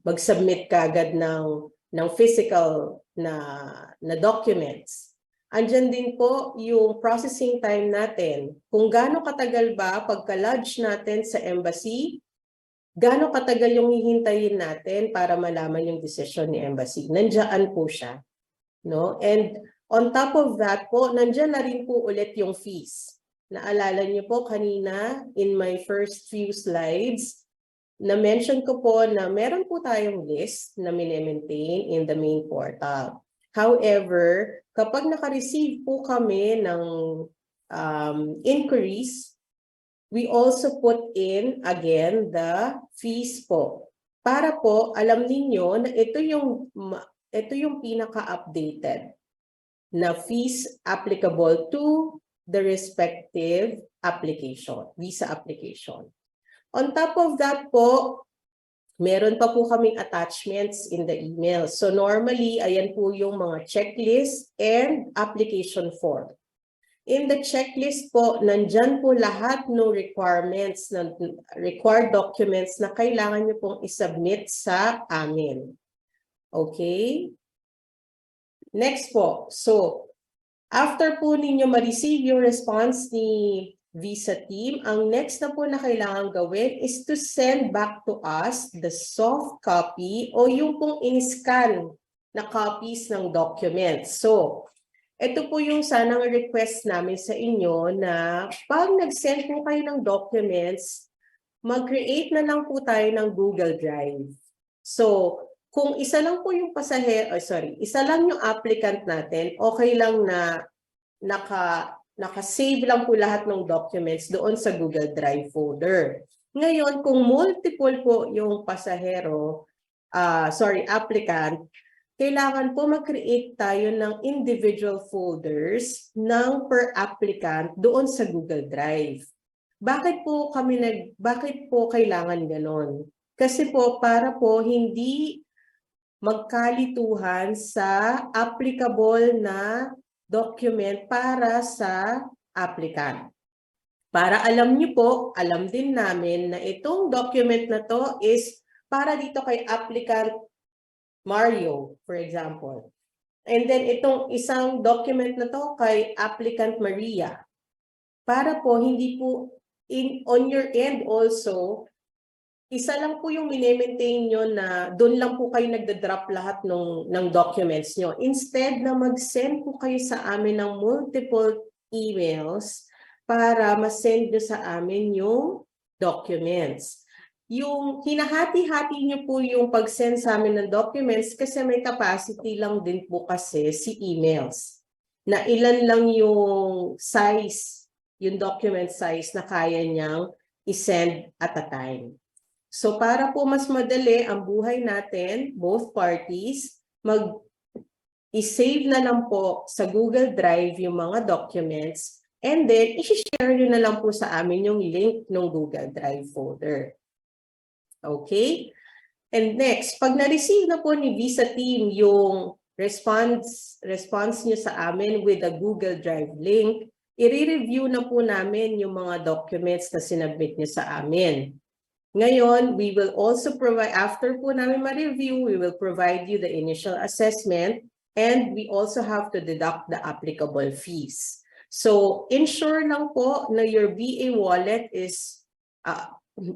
mag-submit kagad ng physical na documents. Andyan din po yung processing time natin. Kung gaano katagal ba pagka-lodge natin sa embassy, gaano katagal yung hihintayin natin para malaman yung decision ni embassy. Nandiyan po siya. No? And on top of that po, nandiyan na rin po ulit yung fees. Naalala niyo po kanina in my first few slides, na-mention ko po na meron po tayong list na mini-maintain in the main portal. However, kapag naka-receive po kami ng inquiries, we also put in again the fees po. Para po alam niyo na ito yung pinaka-updated na fees applicable to the respective application, visa application. On top of that po, meron pa po kaming attachments in the email. So normally, ayan po yung mga checklist and application form. In the checklist po, nandyan po lahat ng requirements, required documents na kailangan nyo pong isubmit sa amin. Okay? Next po. So, after po ninyo ma-receive yung response ni visa team, ang next na po na kailangan gawin is to send back to us the soft copy o yung pong in-scan na copies ng documents. So, ito po yung sanang request namin sa inyo na pag nag-send po kayo ng documents, mag-create na lang po tayo ng Google Drive. So, kung isa lang po yung isa lang yung applicant natin, okay lang na naka-save lang po lahat ng documents doon sa Google Drive folder. Ngayon, kung multiple po yung applicant, kailangan po mag-create tayo ng individual folders ng per applicant doon sa Google Drive. Bakit po kailangan ganon? Kasi po para po hindi magkalituhan sa applicable na document para sa applicant. Para alam niyo po, alam din namin na itong document na to is para dito kay applicant Mario, for example. And then itong isang document na to kay applicant Maria. Para po hindi po on your end also, isa lang po yung mini-maintain nyo na doon lang po kayo nagda-drop lahat ng documents nyo. Instead na mag-send po kayo sa amin ng multiple emails para ma-send nyo sa amin yung documents. Yung hinahati-hati nyo po yung pag-send sa amin ng documents kasi may capacity lang din po kasi si emails. Na ilan lang yung size, yung document size na kaya niyang i-send at a time. So para po mas madali ang buhay natin, both parties, i-save na lang po sa Google Drive yung mga documents and then i-share nyo na lang po sa amin yung link ng Google Drive folder. Okay? And next, pag na-receive na po ni Visa team yung response nyo sa amin with a Google Drive link, i-review na po namin yung mga documents na sinubmit nyo sa amin. Ngayon, we will also provide, after po namin ma-review, we will provide you the initial assessment, and we also have to deduct the applicable fees. So, ensure lang po na your VA wallet is,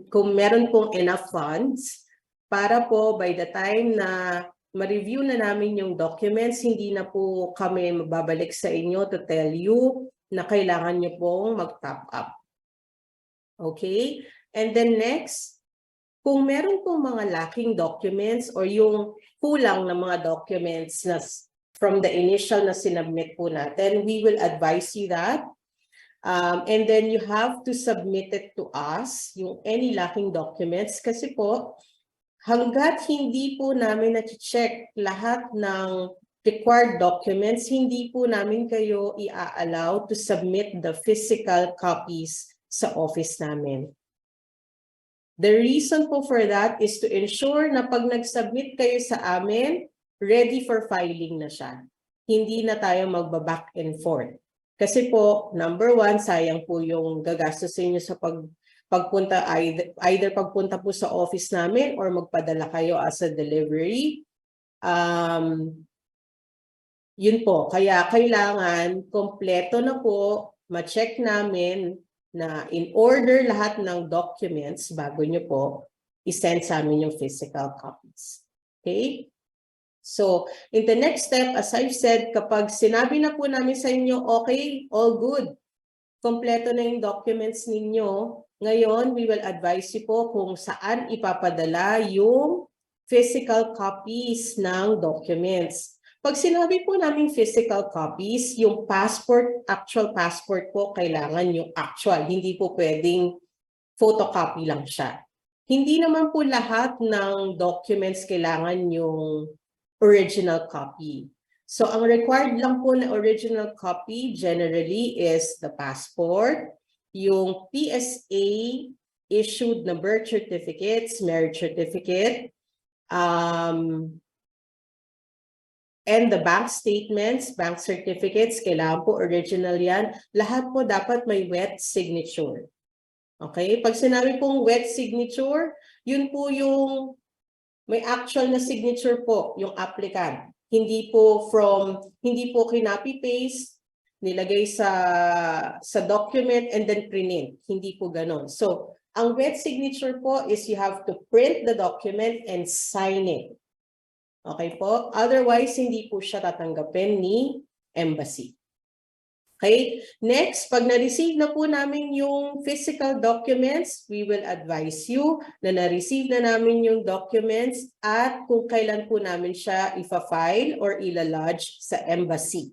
kung meron pong enough funds, para po by the time na ma-review na namin yung documents, hindi na po kami magbabalik sa inyo to tell you na kailangan nyo pong mag-top up. Okay? And then next, kung meron pong mga lacking documents or yung kulang na mga documents na from the initial na sinubmit po natin, we will advise you that. And then you have to submit it to us, yung any lacking documents, kasi po, hanggat hindi po namin na-check lahat ng required documents, hindi po namin kayo i-allow to submit the physical copies sa office namin. The reason po for that is to ensure na pag nag-submit kayo sa amin, ready for filing na siya. Hindi na tayo magba-back and forth. Kasi po, number one, sayang po yung gagastusin nyo sa pagpunta, either pagpunta po sa office namin or magpadala kayo as a delivery. Yun po, kaya kailangan kompleto na po, ma-check namin na in order lahat ng documents bago nyo po i-send sa amin yung physical copies. Okay? So, in the next step, as I've said, kapag sinabi na po namin sa inyo, okay, all good, kompleto na yung documents ninyo, ngayon, we will advise you po kung saan ipapadala yung physical copies ng documents. Pag sinabi po namin physical copies, yung passport, actual passport po, kailangan yung actual. Hindi po pwedeng photocopy lang siya. Hindi naman po lahat ng documents kailangan yung original copy. So, ang required lang po na original copy generally is the passport, yung PSA issued na birth certificates, marriage certificate, and the bank statements, bank certificates, kailangan po original yan. Lahat po dapat may wet signature. Okay? Pag sinabi pong wet signature, yun po yung may actual na signature po, yung applicant. Hindi po kinopy-paste, nilagay sa document and then print. Hindi po ganon. So, ang wet signature po is you have to print the document and sign it. Okay po? Otherwise, hindi po siya tatanggapin ni embassy. Okay? Next, pag na-receive na po namin yung physical documents, we will advise you na na-receive na namin yung documents at kung kailan po namin siya ifa-file or ila-lodge sa embassy.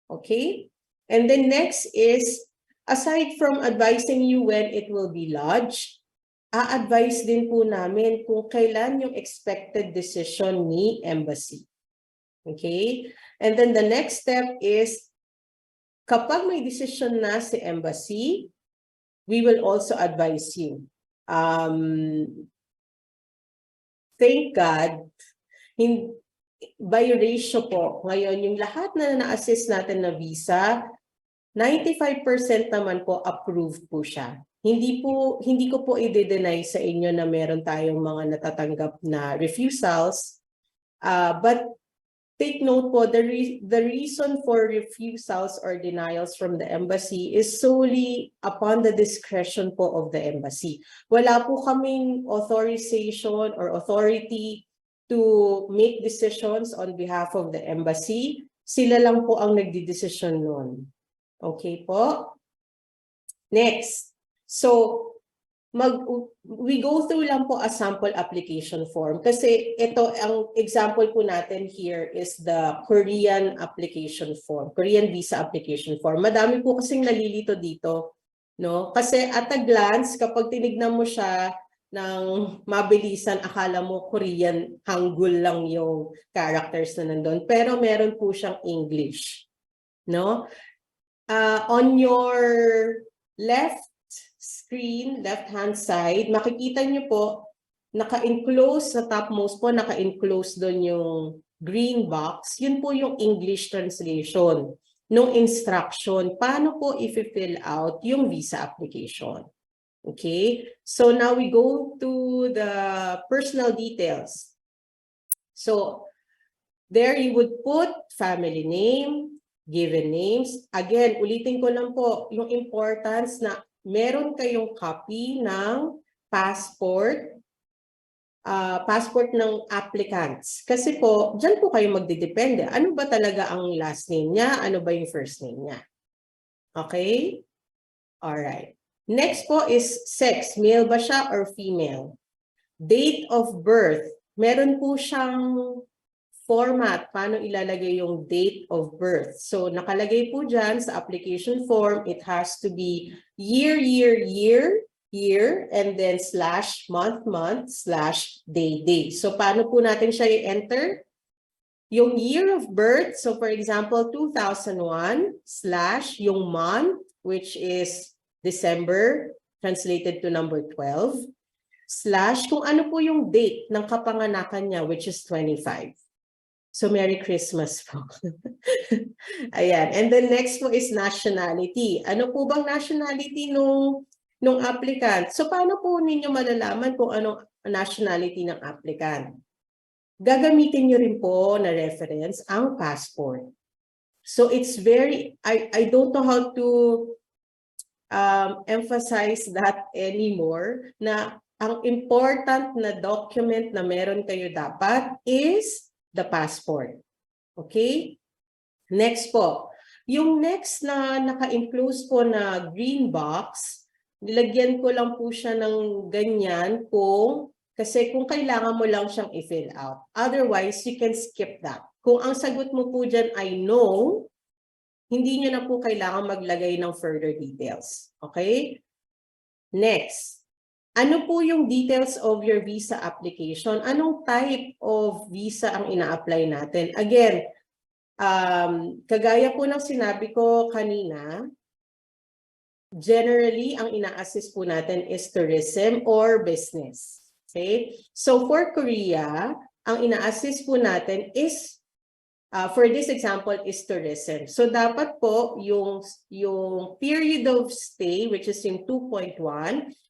Okay? And then next is, aside from advising you when it will be lodged, a-advise din po namin kung kailan yung expected decision ni embassy. Okay? And then the next step is, kapag may decision na si embassy, we will also advise you. Thank God, by ratio po, ngayon yung lahat na na-assist natin na visa, 95% naman po approved po siya. Hindi ko po i-deny sa inyo na meron tayong mga natatanggap na refusals, but take note po, the reason for refusals or denials from the embassy is solely upon the discretion po of the embassy. Wala po kaming authorization or authority to make decisions on behalf of the embassy. Sila lang po ang nagdidesisyon nun. Okay po? Next. So, we go through lang po a sample application form kasi ito ang example po natin here is the Korean application form, Korean visa application form. Madami po kasing nalilito dito, no? Kasi at a glance kapag tinignan mo siya ng mabilisan, akala mo Korean Hangul lang yung characters na nandun, pero meron po siyang English, no? On your left screen, left-hand side, makikita nyo po naka-enclose sa topmost po, naka-enclose doon yung green box, yun po yung English translation nung instruction, paano po i-fill out yung visa application. Okay, so now we go to the personal details. So there you would put family name, given names. Again, ulitin ko lang po yung importance na meron kayong copy ng passport ng applicants. Kasi po, dyan po kayo magdidepende. Ano ba talaga ang last name niya? Ano ba yung first name niya? Okay? Alright. Next po is sex. Male ba siya or female? Date of birth. Meron po siyang format. Paano ilalagay yung date of birth? So, nakalagay po dyan sa application form, it has to be year, and then /month, /day. So, paano po natin siya i-enter? Yung year of birth, so for example, 2001, / yung month, which is December, translated to number 12, / kung ano po yung date ng kapanganakan niya, which is 25. So, Merry Christmas po. Ayan. And then next po is nationality. Ano po bang nationality nung applicant? So, paano po ninyo malalaman kung anong nationality ng applicant? Gagamitin nyo rin po na reference ang passport. So, it's very, I don't know how to emphasize that anymore, na ang important na document na meron kayo dapat is the passport. Okay? Next po. Yung next na naka-enclose po na green box, nilagyan ko lang po siya ng ganyan kasi kung kailangan mo lang siyang i-fill out. Otherwise, you can skip that. Kung ang sagot mo po dyan ay no, hindi nyo na po kailangan maglagay ng further details. Okay? Next. Ano po yung details of your visa application? Anong type of visa ang ina-apply natin? Again, kagaya po ng sinabi ko kanina, generally, ang ina-assist po natin is tourism or business. Okay? So for Korea, ang ina-assist po natin is, for this example, is tourism. So dapat po yung period of stay, which is yung 2.1,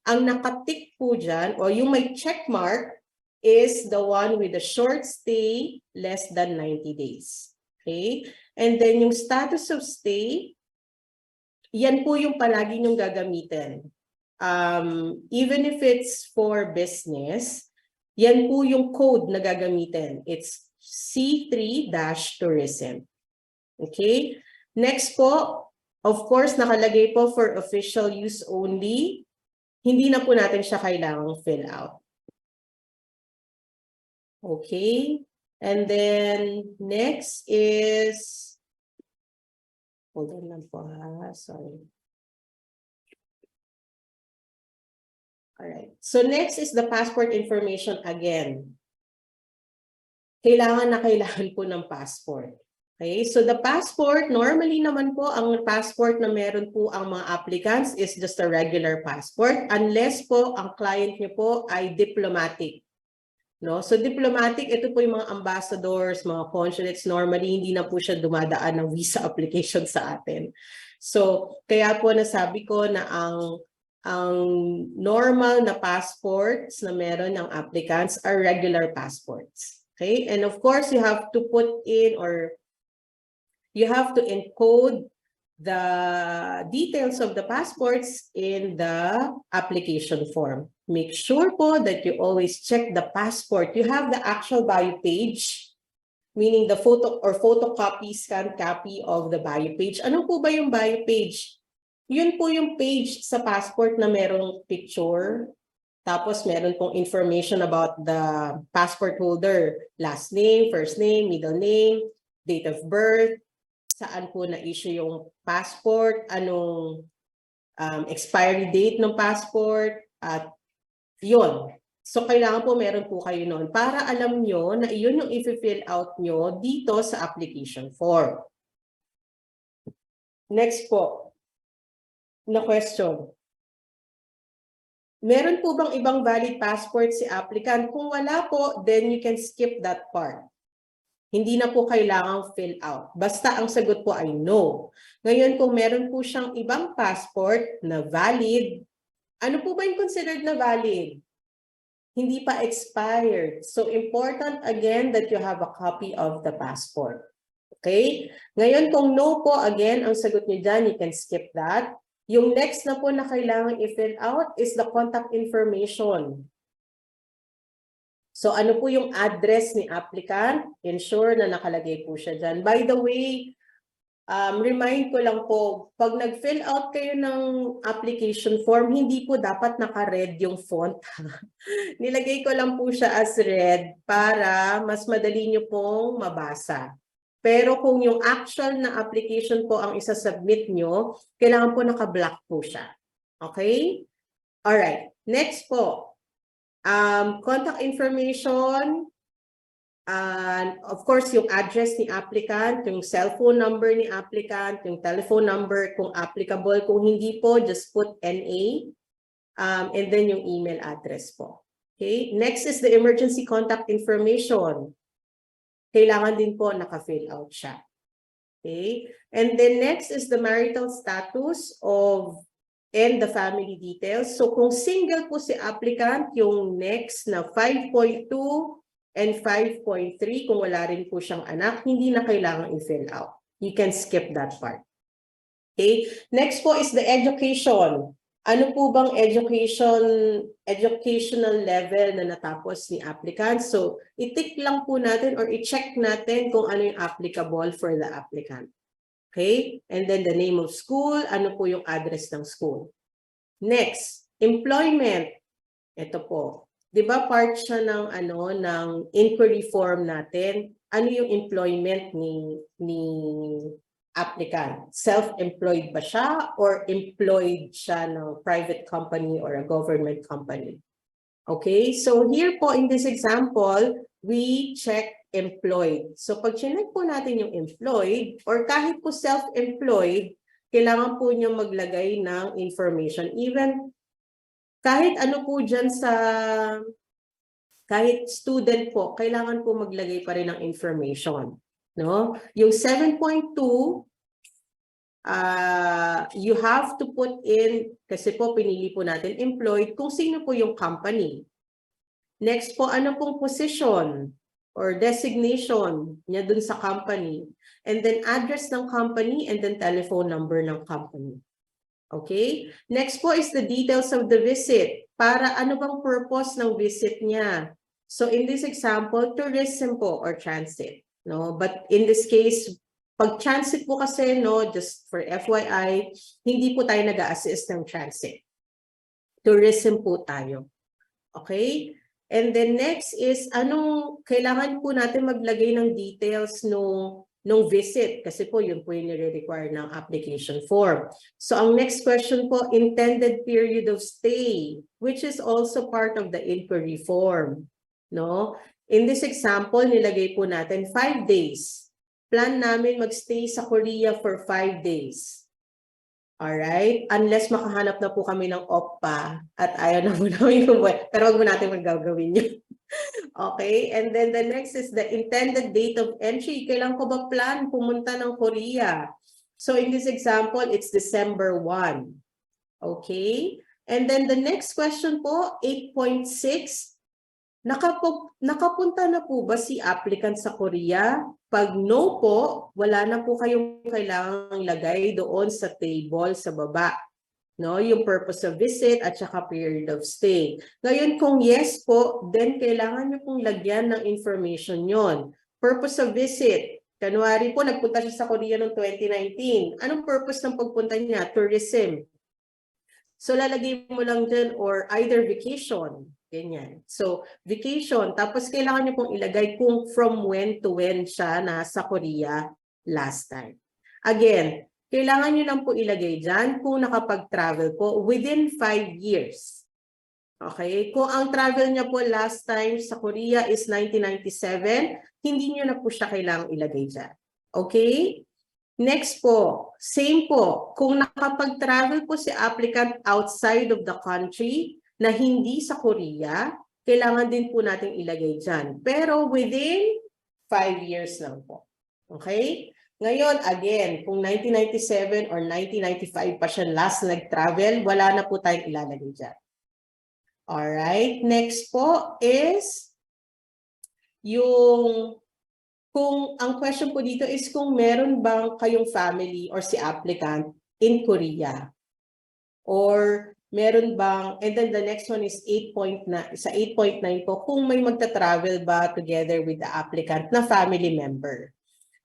ang nakatik po dyan, o yung may check mark, is the one with the short stay less than 90 days. Okay? And then yung status of stay, yan po yung palagi nyong gagamitin. Even if it's for business, yan po yung code na gagamitin. It's C3-tourism. Okay? Next po, of course, nakalagay po for official use only. Hindi na po natin siya kailangang fill out. Okay? And then, next is, hold on lang po ha, sorry. Alright, so next is the passport information again. Kailangan po ng passport. Okay, so the passport, normally naman po, ang passport na meron po ang mga applicants is just a regular passport unless po ang client niyo po ay diplomatic. No? So diplomatic, ito po yung mga ambassadors, mga consulates, normally hindi na po siya dumadaan ng visa application sa atin. So kaya po nasabi ko na ang normal na passports na meron ng applicants are regular passports. Okay, and of course you have to put in or you have to encode the details of the passports in the application form. Make sure po that you always check the passport. You have the actual bio page, meaning the photo or photocopy, scanned copy of the bio page. Ano po ba yung bio page? Yun po yung page sa passport na merong picture, tapos meron pong information about the passport holder, last name, first name, middle name, date of birth, saan po na-issue yung passport, anong expiry date ng passport, at yun. So, kailangan po meron po kayo noon para alam nyo na iyon yung i-fill out nyo dito sa application form. Next po, na question. Meron po bang ibang valid passport si applicant? Kung wala po, then you can skip that part. Hindi na po kailangang fill out. Basta ang sagot po ay no. Ngayon, kung meron po siyang ibang passport na valid, ano po ba yung considered na valid? Hindi pa expired. So important again that you have a copy of the passport. Okay? Ngayon, kung no po, again, ang sagot niyo dyan, you can skip that. Yung next na po na kailangan i-fill out is the contact information. So ano po yung address ni applicant? Ensure na nakalagay po siya dyan. By the way, remind ko lang po, pag nag-fill out kayo ng application form, hindi po dapat naka-red yung font. Nilagay ko lang po siya as red para mas madali nyo pong mabasa. Pero kung yung actual na application po ang isa-submit nyo, kailangan po naka-black po siya. Okay? Alright. Next po. Contact information. And of course, yung address ni applicant, yung cellphone number ni applicant, yung telephone number kung applicable. Kung hindi po, just put NA. And then yung email address po. Okay? Next is the emergency contact information. Kailangan din po naka-fill out siya. Okay? And then next is the marital status and the family details. So kung single po si applicant, yung next na 5.2 and 5.3, kung wala rin po siyang anak, hindi na kailangan i-fill out. You can skip that part. Okay? Next po is the education. Ano po bang educational level na natapos ni applicant? So, i-tick lang po natin or i-check natin kung ano yung applicable for the applicant. Okay? And then the name of school, ano po yung address ng school. Next, employment. Ito po. 'Di ba part siya ng ng inquiry form natin? Ano yung employment ni applicant? Self-employed ba siya or employed siya ng private company or a government company? Okay? So here po in this example, we check employed. So pag chinek po natin yung employed or kahit po self-employed, kailangan po niyo maglagay ng information. Even kahit ano po dyan kahit student po, kailangan po maglagay pa rin ng information. No? Yung 7.2, you have to put in, kasi po pinili po natin employed, kung sino po yung company. Next po, ano pong position or designation niya dun sa company. And then address ng company and then telephone number ng company. Okay? Next po is the details of the visit. Para ano bang purpose ng visit niya? So in this example, tourism po or transit. No? But in this case, pag transit po kasi, no, just for FYI, hindi po tayo nag-a-assist ng transit. Tourism po tayo. Okay? And then next is, kailangan po natin maglagay ng details nung visit kasi po yun po yung nire-require ng application form. So ang next question po, intended period of stay, which is also part of the inquiry form. No? In this example, nilagay po natin 5 days. Plan namin magstay sa Korea for 5 days. Alright? Unless makahanap na po kami ng OPPA at ayaw na po namin kumuha. Pero wag mo natin magagawin yun. Okay? And then the next is the intended date of entry. Kailan ko ba plan pumunta ng Korea? So in this example, it's December 1. Okay? And then the next question po, 8.6. Nakapunta na po ba si applicant sa Korea? Pag no po, wala na po kayong kailangang lagay doon sa table sa baba. No, yung purpose of visit at saka period of stay. Ngayon, kung yes po, then kailangan nyo pong lagyan ng information yon. Purpose of visit. January po, nagpunta siya sa Korea noong 2019. Anong purpose ng pagpunta niya? Tourism. So, lalagay mo lang dyan or either vacation. Ganyan. So, vacation. Tapos, kailangan nyo pong ilagay kung from when to when siya nasa Korea last time. Again, kailangan nyo lang po ilagay dyan kung nakapag-travel po within 5 years. Okay? Kung ang travel niya po last time sa Korea is 1997, hindi nyo na po siya kailangang ilagay dyan. Okay? Next po, same po. Kung nakapag-travel po si applicant outside of the country, na hindi sa Korea, kailangan din po natin ilagay dyan. Pero within 5 years lang po. Okay? Ngayon, again, kung 1997 or 1995 pa siya last nag-travel, wala na po tayong ilalagay dyan. Alright, next po is ang question po dito is kung meron bang kayong family or si applicant in Korea. Or meron bang, and then the next one is 8.9, sa 8.9 po, kung may magta-travel ba together with the applicant na family member.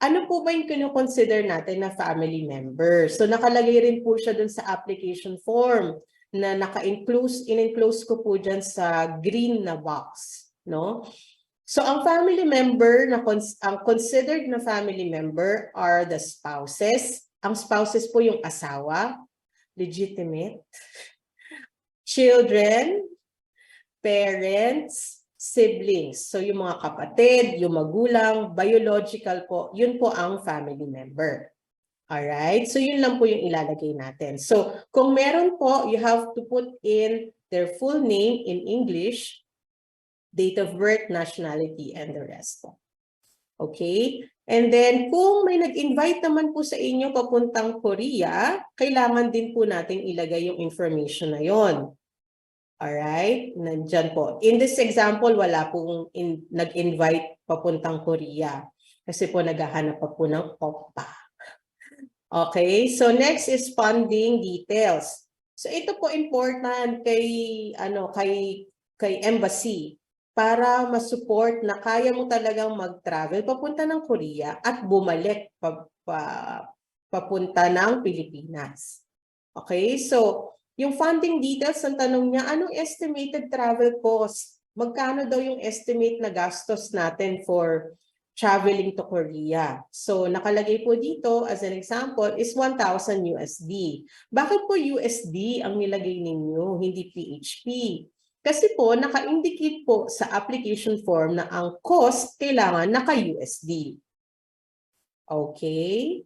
Ano po ba yung kino-consider natin na family member? So nakalagay rin po siya dun sa application form na in-enclose ko po dyan sa green na box, no? So ang family member, ang considered na family member are the spouses. Ang spouses po yung asawa, legitimate, children, parents, siblings. So yung mga kapatid, yung magulang, biological po, yun po ang family member. Alright? So yun lang po yung ilalagay natin. So kung meron po, you have to put in their full name in English, date of birth, nationality, and the rest po. Okay? And then, kung may nag-invite naman po sa inyo papuntang Korea, kailangan din po natin ilagay yung information na yon. Alright? Nandyan po. In this example, wala pong nag-invite papuntang Korea. Kasi po naghahanap pa po ng oppa. Okay? So, next is funding details. So, ito po important kay embassy, para ma-support na kaya mo talagang mag-travel papunta ng Korea at bumalik papunta ng Pilipinas. Okay? So, yung funding details, ang tanong niya, anong estimated travel cost? Magkano daw yung estimate na gastos natin for traveling to Korea? So, nakalagay po dito, as an example, is 1,000 USD. Bakit po USD ang nilagay ninyo, hindi PHP? Kasi po, naka-indicate po sa application form na ang cost kailangan naka-USD. Okay.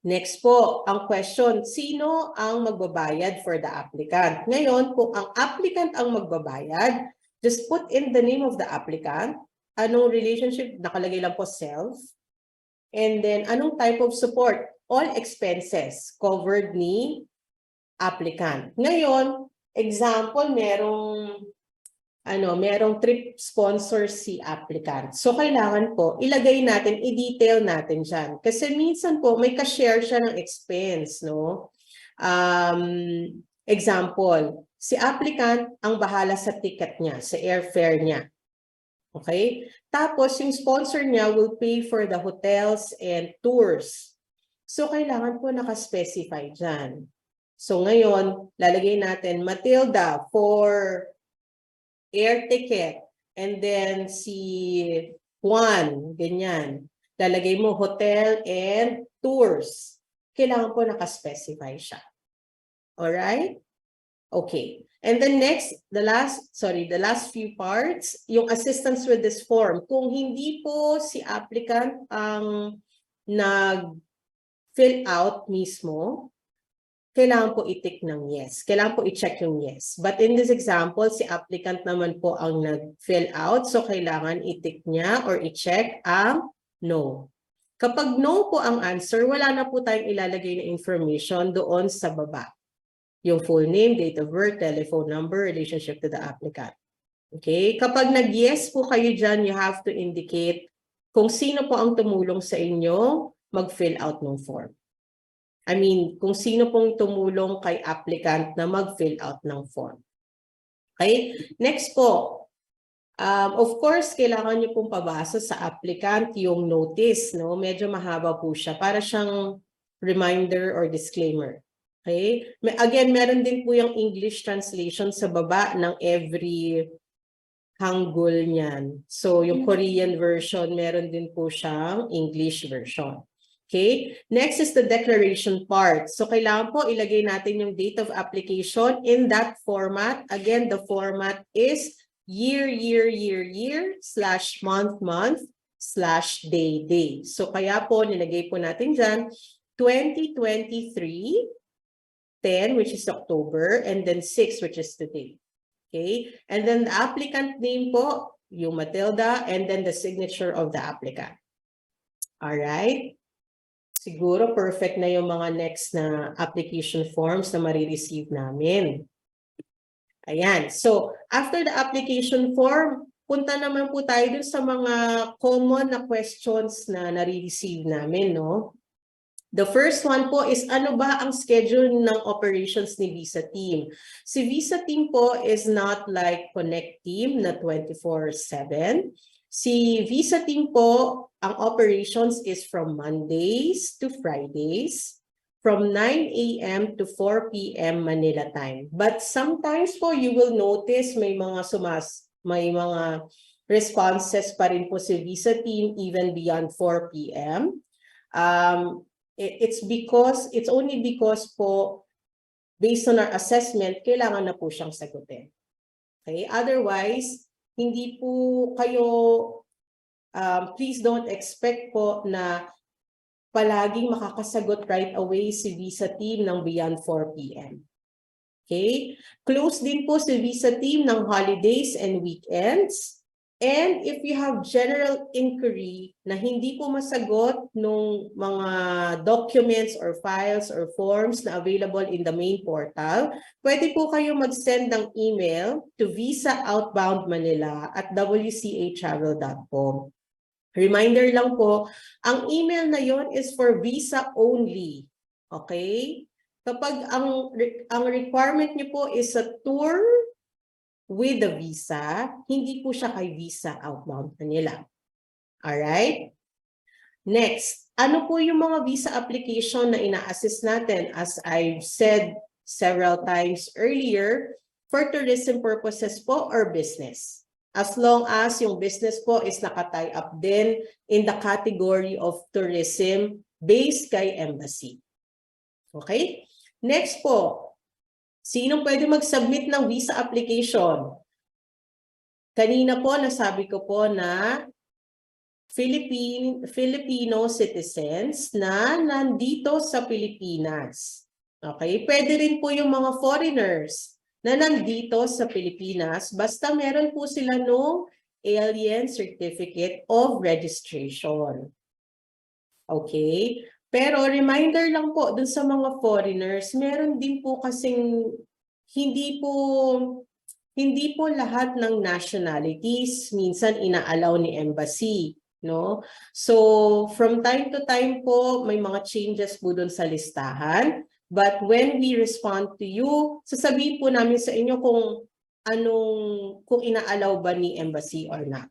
Next po, ang question, sino ang magbabayad for the applicant? Ngayon, kung ang applicant ang magbabayad, just put in the name of the applicant. Anong relationship? Nakalagay lang po self. And then, anong type of support? All expenses covered ni applicant. Ngayon, example, merong trip sponsor si applicant. So, kailangan po, ilagay natin, i-detail natin dyan. Kasi minsan po, may ka-share siya ng expense, no? Example, si applicant ang bahala sa ticket niya, sa airfare niya. Okay? Tapos, yung sponsor niya will pay for the hotels and tours. So, kailangan po naka-specify dyan. So ngayon, lalagay natin Matilda for air ticket. And then si Juan, ganyan. Lalagay mo hotel and tours. Kailangan po naka-specify siya. Alright? Okay. And then next, the last few parts, yung assistance with this form. Kung hindi po si applicant ang nag-fill out mismo, kailangan po i-tick ng yes. Kailangan po i-check yung yes. But in this example, si applicant naman po ang nag-fill out. So, kailangan i-tick niya or i-check ang no. Kapag no po ang answer, wala na po tayong ilalagay na information doon sa baba. Yung full name, date of birth, telephone number, relationship to the applicant. Okay? Kapag nag-yes po kayo dyan, you have to indicate kung sino po ang tumulong sa inyo mag-fill out ng form. Kung sino pong tumulong kay applicant na mag-fill out ng form. Okay? Next po. Of course, kailangan nyo pong pabasa sa applicant yung notice. No? Medyo mahaba po siya. Para siyang reminder or disclaimer. Okay? Again, meron din po yung English translation sa baba ng every Hangul niyan. So, yung Korean version, meron din po siyang English version. Okay, next is the declaration part. So, kailangan po ilagay natin yung date of application in that format. Again, the format is year, /month, /day. So, kaya po, nilagay po natin dyan, 2023, 10, which is October, and then 6, which is today. Okay? And then the applicant name po, yung Matilda, and then the signature of the applicant. Alright? Siguro perfect na yung mga next na application forms na marireceive namin. Ayan. So, after the application form, punta naman po tayo dun sa mga common na questions na nare-receive namin, no? The first one po is ano ba ang schedule ng operations ni Visa Team? Si Visa Team po is not like Connect Team na 24/7. Si Visa Team po, ang operations is from Mondays to Fridays, from 9 a.m. to 4 p.m. Manila time. But sometimes po you will notice may mga responses pa rin po si Visa Team even beyond 4 p.m. It's only because po based on our assessment kailangan na po siyang sagutin. Okay? Otherwise, hindi po kayo please don't expect po na palaging makakasagot right away si Visa Team ng beyond 4 p.m. Okay? Close din po si Visa Team ng holidays and weekends. And if you have general inquiry na hindi po masagot nung mga documents or files or forms na available in the main portal, pwede po kayo mag-send ng email to visaoutboundmanila@wcatravel.com. Reminder lang po, ang email na yon is for visa only. Okay? Kapag ang requirement niyo po is a tour with the visa, hindi po siya kay Visa Outbound Manila. Alright? Next, ano po yung mga visa application na ina-assist natin? As I've said several times earlier, for tourism purposes po or business. As long as yung business po is naka-tie up din in the category of tourism based kay embassy. Okay? Next po, sino pwede mag-submit ng visa application? Kanina po, nasabi ko po na Filipino citizens na nandito sa Pilipinas. Okay? Pwede rin po yung mga foreigners na nandito sa Pilipinas basta meron po sila nung Alien Certificate of Registration. Okay? Pero reminder lang po dun sa mga foreigners, meron din po kasing hindi po lahat ng nationalities minsan inaalaw ni embassy, no? So from time to time po may mga changes po dun sa listahan, but when we respond to you, sasabihin po namin sa inyo kung inaalaw ba ni embassy or not.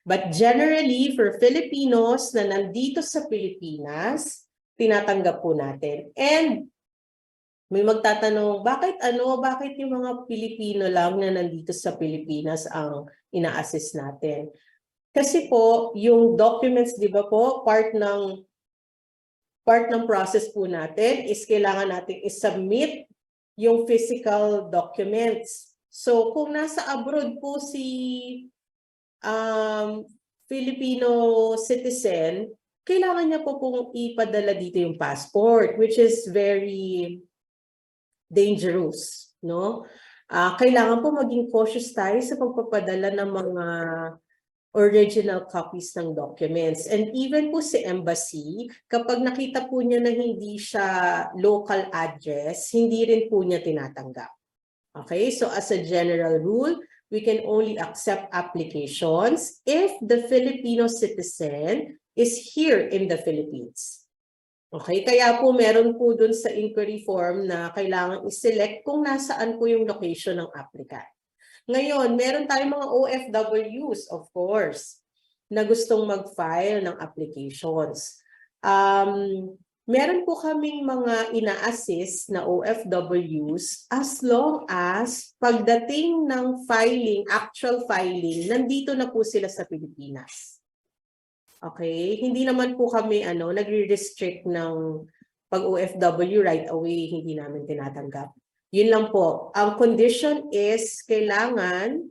But generally for Filipinos na nandito sa Pilipinas, tinatanggap po natin. And may magtatanong, bakit yung mga Pilipino lang na nandito sa Pilipinas ang ina-assist natin? Kasi po, yung documents, di ba po, part ng process po natin is kailangan natin i-submit yung physical documents. So, kung nasa abroad po si Filipino citizen, kailangan niya po pong ipadala dito yung passport, which is very dangerous, no? Kailangan po maging cautious tayo sa pagpapadala ng mga original copies ng documents. And even po si embassy, kapag nakita po niya na hindi siya local address, hindi rin po niya tinatanggap. Okay, so as a general rule, we can only accept applications if the Filipino citizen is here in the Philippines. Okay, kaya po meron po dun sa inquiry form na kailangan i-select kung nasaan po yung location ng applicant. Ngayon, meron tayong mga OFWs, of course, na gustong mag-file ng applications. Meron po kaming mga ina-assist na OFWs as long as pagdating ng filing, actual filing, nandito na po sila sa Pilipinas. Okay? Hindi naman po kami nagre-restrict ng pag-OFW right away, hindi namin tinatanggap. Yun lang po. Ang condition is kailangan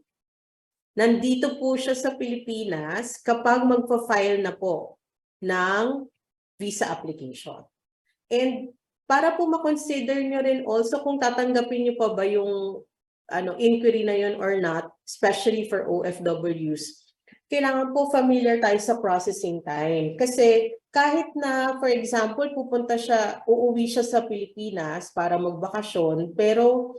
nandito po siya sa Pilipinas kapag magpa-file na po ng visa application. And para po ma-consider nyo rin also kung tatanggapin nyo pa ba yung inquiry na yun or not, especially for OFWs, kailangan po familiar tayo sa processing time. Kasi kahit na, for example, uuwi siya sa Pilipinas para magbakasyon, pero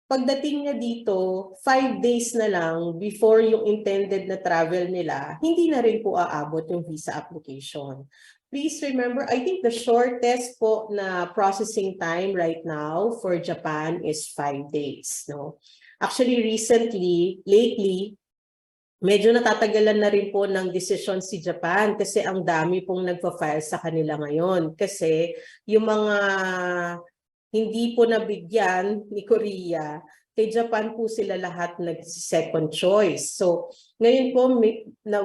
pagdating niya dito, 5 days na lang before yung intended na travel nila, hindi na rin po aabot yung visa application. Please remember, I think the shortest po na processing time right now for Japan is 5 days. No? Actually, lately, medyo natatagalan na rin po ng desisyon si Japan kasi ang dami pong nagpa-file sa kanila ngayon. Kasi yung mga hindi po nabigyan ni Korea, kay Japan po sila lahat nag-second choice. So ngayon po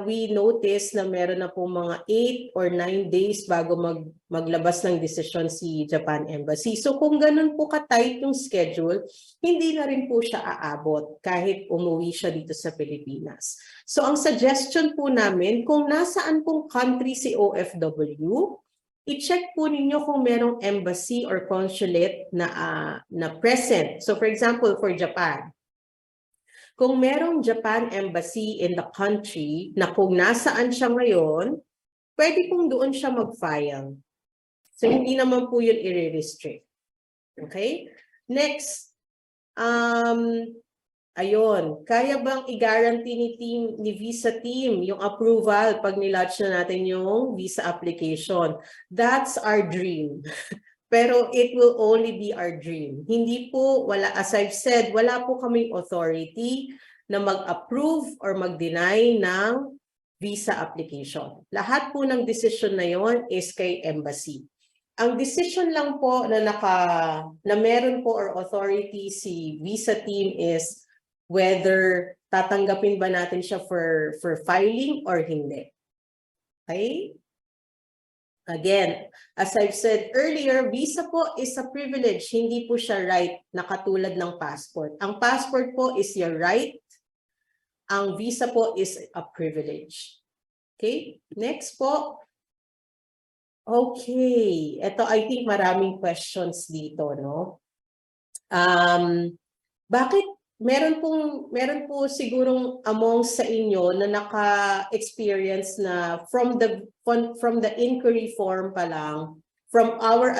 we notice na meron na po mga 8 or 9 days bago maglabas ng desisyon si Japan Embassy. So kung ganun po ka-tight yung schedule, hindi na rin po siya aabot kahit umuwi siya dito sa Pilipinas. So ang suggestion po namin, kung nasaan pong country si OFW, i-check po ninyo kung merong embassy or consulate na present. So for example, for Japan, kung merong Japan Embassy in the country na kung nasaan siya ngayon, pwede kung doon siya mag-file. So hindi naman po yun i-restrict. Okay? Next, ayun, kaya bang i-guarantee ni visa team yung approval pag nilodge na natin yung visa application? That's our dream. Pero it will only be our dream. Hindi po, as I've said, wala po kaming authority na mag-approve or mag-deny ng visa application. Lahat po ng decision na yon is kay embassy. Ang decision lang po na meron po or authority si visa team is whether tatanggapin ba natin siya for filing or hindi. Okay? Again, as I've said earlier, visa po is a privilege, hindi po siya right na katulad ng passport. Ang passport po is your right, ang visa po is a privilege. Okay? Next po. Okay, ito I think maraming questions dito, no? Bakit meron po sigurong among sa inyo na naka-experience na from the inquiry form pa lang, from our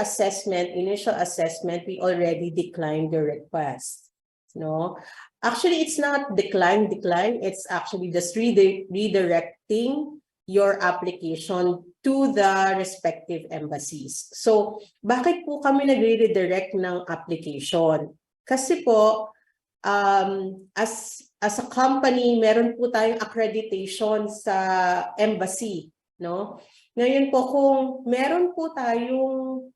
initial assessment, we already declined the request. No? Actually, it's not decline, it's actually just redirecting your application to the respective embassies. So, bakit po kami nagre-redirect ng application? Kasi po, as a company, meron po tayong accreditation sa embassy, no? Ngayon po, kung meron po tayong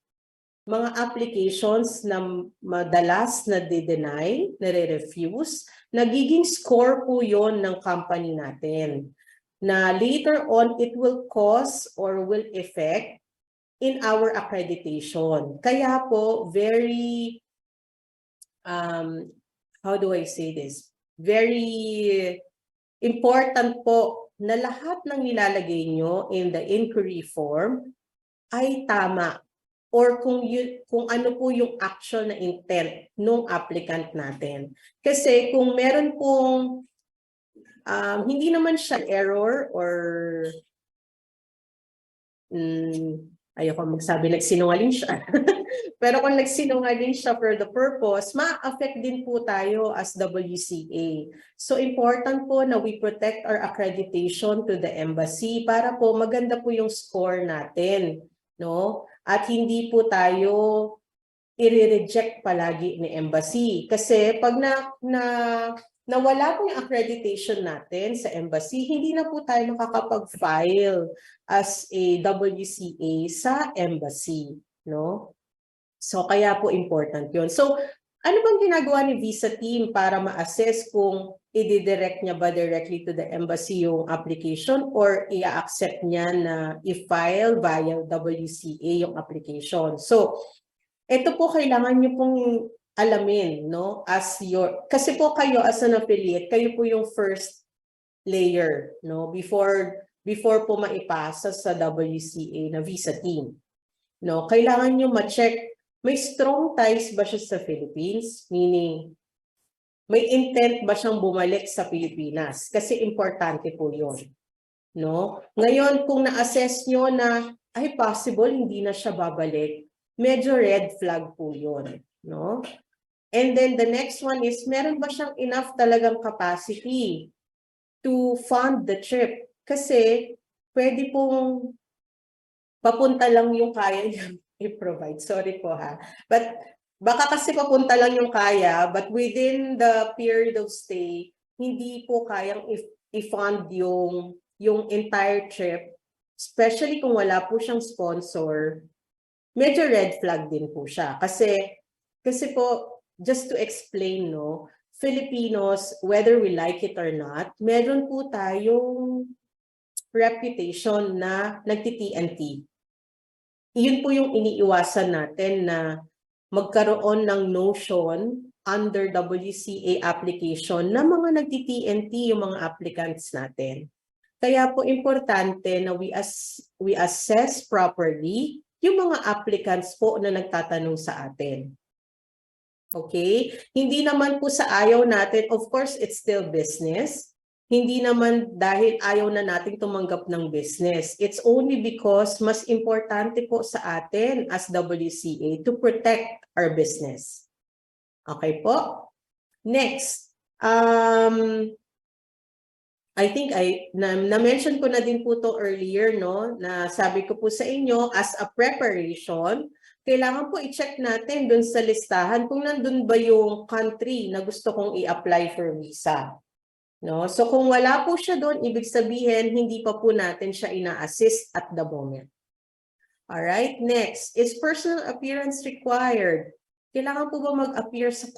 mga applications na madalas na de-deny, nare-refuse, nagiging score po yon ng company natin. Na later on, it will cause or will affect in our accreditation. Kaya po, very, how do I say this? Very important po na lahat ng nilalagay nyo in the inquiry form ay tama or kung ano po yung actual na intent ng applicant natin. Kasi kung meron pong hindi naman siya error or ayoko magsabi nagsinungaling siya. Pero kung nagsinungaling siya for the purpose, ma-affect din po tayo as WCA. So important po na we protect our accreditation to the embassy para po maganda po yung score natin, no? At hindi po tayo i-reject palagi ni embassy. Kasi pag nawala po yung accreditation natin sa embassy, hindi na po tayo makakapag-file as a WCA sa embassy, no? So, kaya po important yun. So, ano bang ginagawa ni visa team para ma-assess kung i-direct niya ba directly to the embassy yung application or i-accept niya na i-file via WCA yung application? So, ito po kailangan niyo pong alamin, no? Kasi po kayo as an affiliate, kayo po yung first layer, no? Before po maipasa sa WCA na visa team, no? Kailangan niyo ma-check, may strong ties ba siya sa Philippines? Meaning, may intent ba siyang bumalik sa Pilipinas? Kasi importante po yun. No? Ngayon, kung na-assess nyo na, ay possible, hindi na siya babalik, medyo red flag po yun. No? And then the next one is, meron ba siyang enough talagang capacity to fund the trip? Kasi pwede pong papunta lang yung kaya niya i-provide. Sorry po ha. But baka kasi papunta lang yung kaya, but within the period of stay, hindi po kayang i-fund yung entire trip, especially kung wala po siyang sponsor, medyo red flag din po siya. Kasi po, just to explain, no, Filipinos, whether we like it or not, meron po tayong reputation na nagti-TNT. Iyon po yung iniiwasan natin na magkaroon ng notion under WCA application na mga nagti-TNT yung mga applicants natin. Kaya po importante na we assess properly yung mga applicants po na nagtatanong sa atin. Okay? Hindi naman po sa ayaw natin, of course, it's still business. Hindi naman dahil ayaw na natin tumanggap ng business. It's only because mas importante po sa atin as WCA to protect our business. Okay po? Next. I think na-mention ko na din po to earlier, no? Na sabi ko po sa inyo, as a preparation, kailangan po i-check natin dun sa listahan kung nandun ba yung country na gusto kong i-apply for visa. No? So kung wala po siya doon, ibig sabihin, hindi pa po natin siya ina-assist at the moment. Alright, next, is personal appearance required? Kailangan po ba mag-appear sa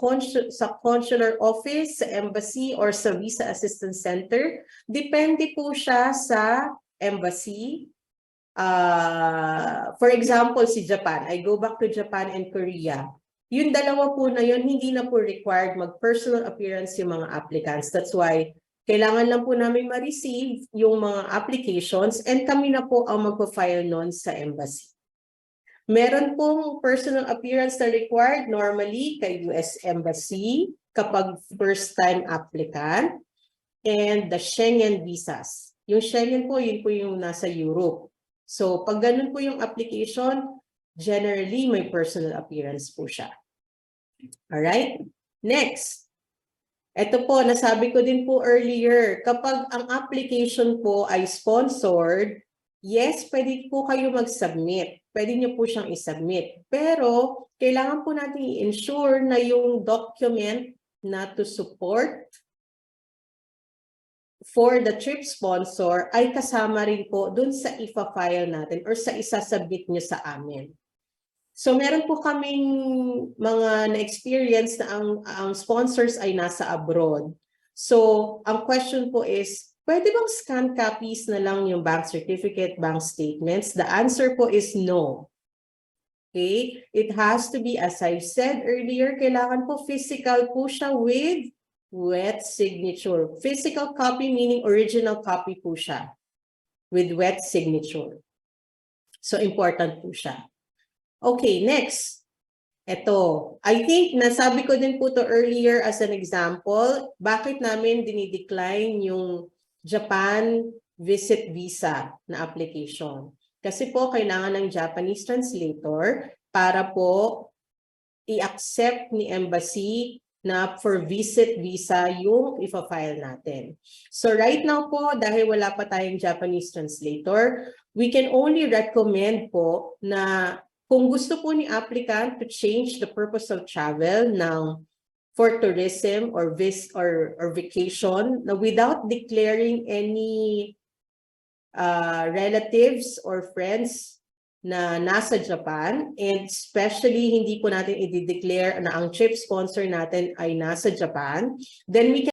consular office, sa embassy, or sa visa assistance center? Depende po siya sa embassy. For example, si Japan. I go back to Japan and Korea. Yung dalawa po na yun, hindi na po required mag-personal appearance yung mga applicants. That's why kailangan lang po namin ma-receive yung mga applications and kami na po ang magpa-file nun sa embassy. Meron pong personal appearance na required normally kay US Embassy kapag first-time applicant and the Schengen visas. Yung Schengen po, yun po yung nasa Europe. So pag ganun po yung application, generally may personal appearance po siya. Alright? Next. Ito po, nasabi ko din po earlier, kapag ang application po ay sponsored, yes, pwede po kayo mag-submit. Pwede nyo po siyang i-submit. Pero, kailangan po natin i-ensure na yung document na to support for the trip sponsor ay kasama rin po dun sa ifa-file natin or sa isa-submit nyo sa amin. So meron po kaming mga na-experience na ang sponsors ay nasa abroad. So ang question po is, pwede bang scan copies na lang yung bank certificate, bank statements? The answer po is no. Okay? It has to be, as I said earlier, kailangan po physical po siya with wet signature. Physical copy meaning original copy po siya with wet signature. So important po siya. Okay, next. Ito, I think nasabi ko din po to earlier as an example, bakit namin dinidecline yung Japan visit visa na application. Kasi po kailangan ng Japanese translator para po i-accept ni embassy na for visit visa yung ifa-file natin. So right now po, dahil wala pa tayong Japanese translator, we can only recommend po na kung gusto po ni applicant to change the purpose of travel for tourism or vacation na without declaring any relatives or friends na nasa Japan, and especially hindi po natin i-declare na ang trip sponsor natin ay nasa Japan, then we can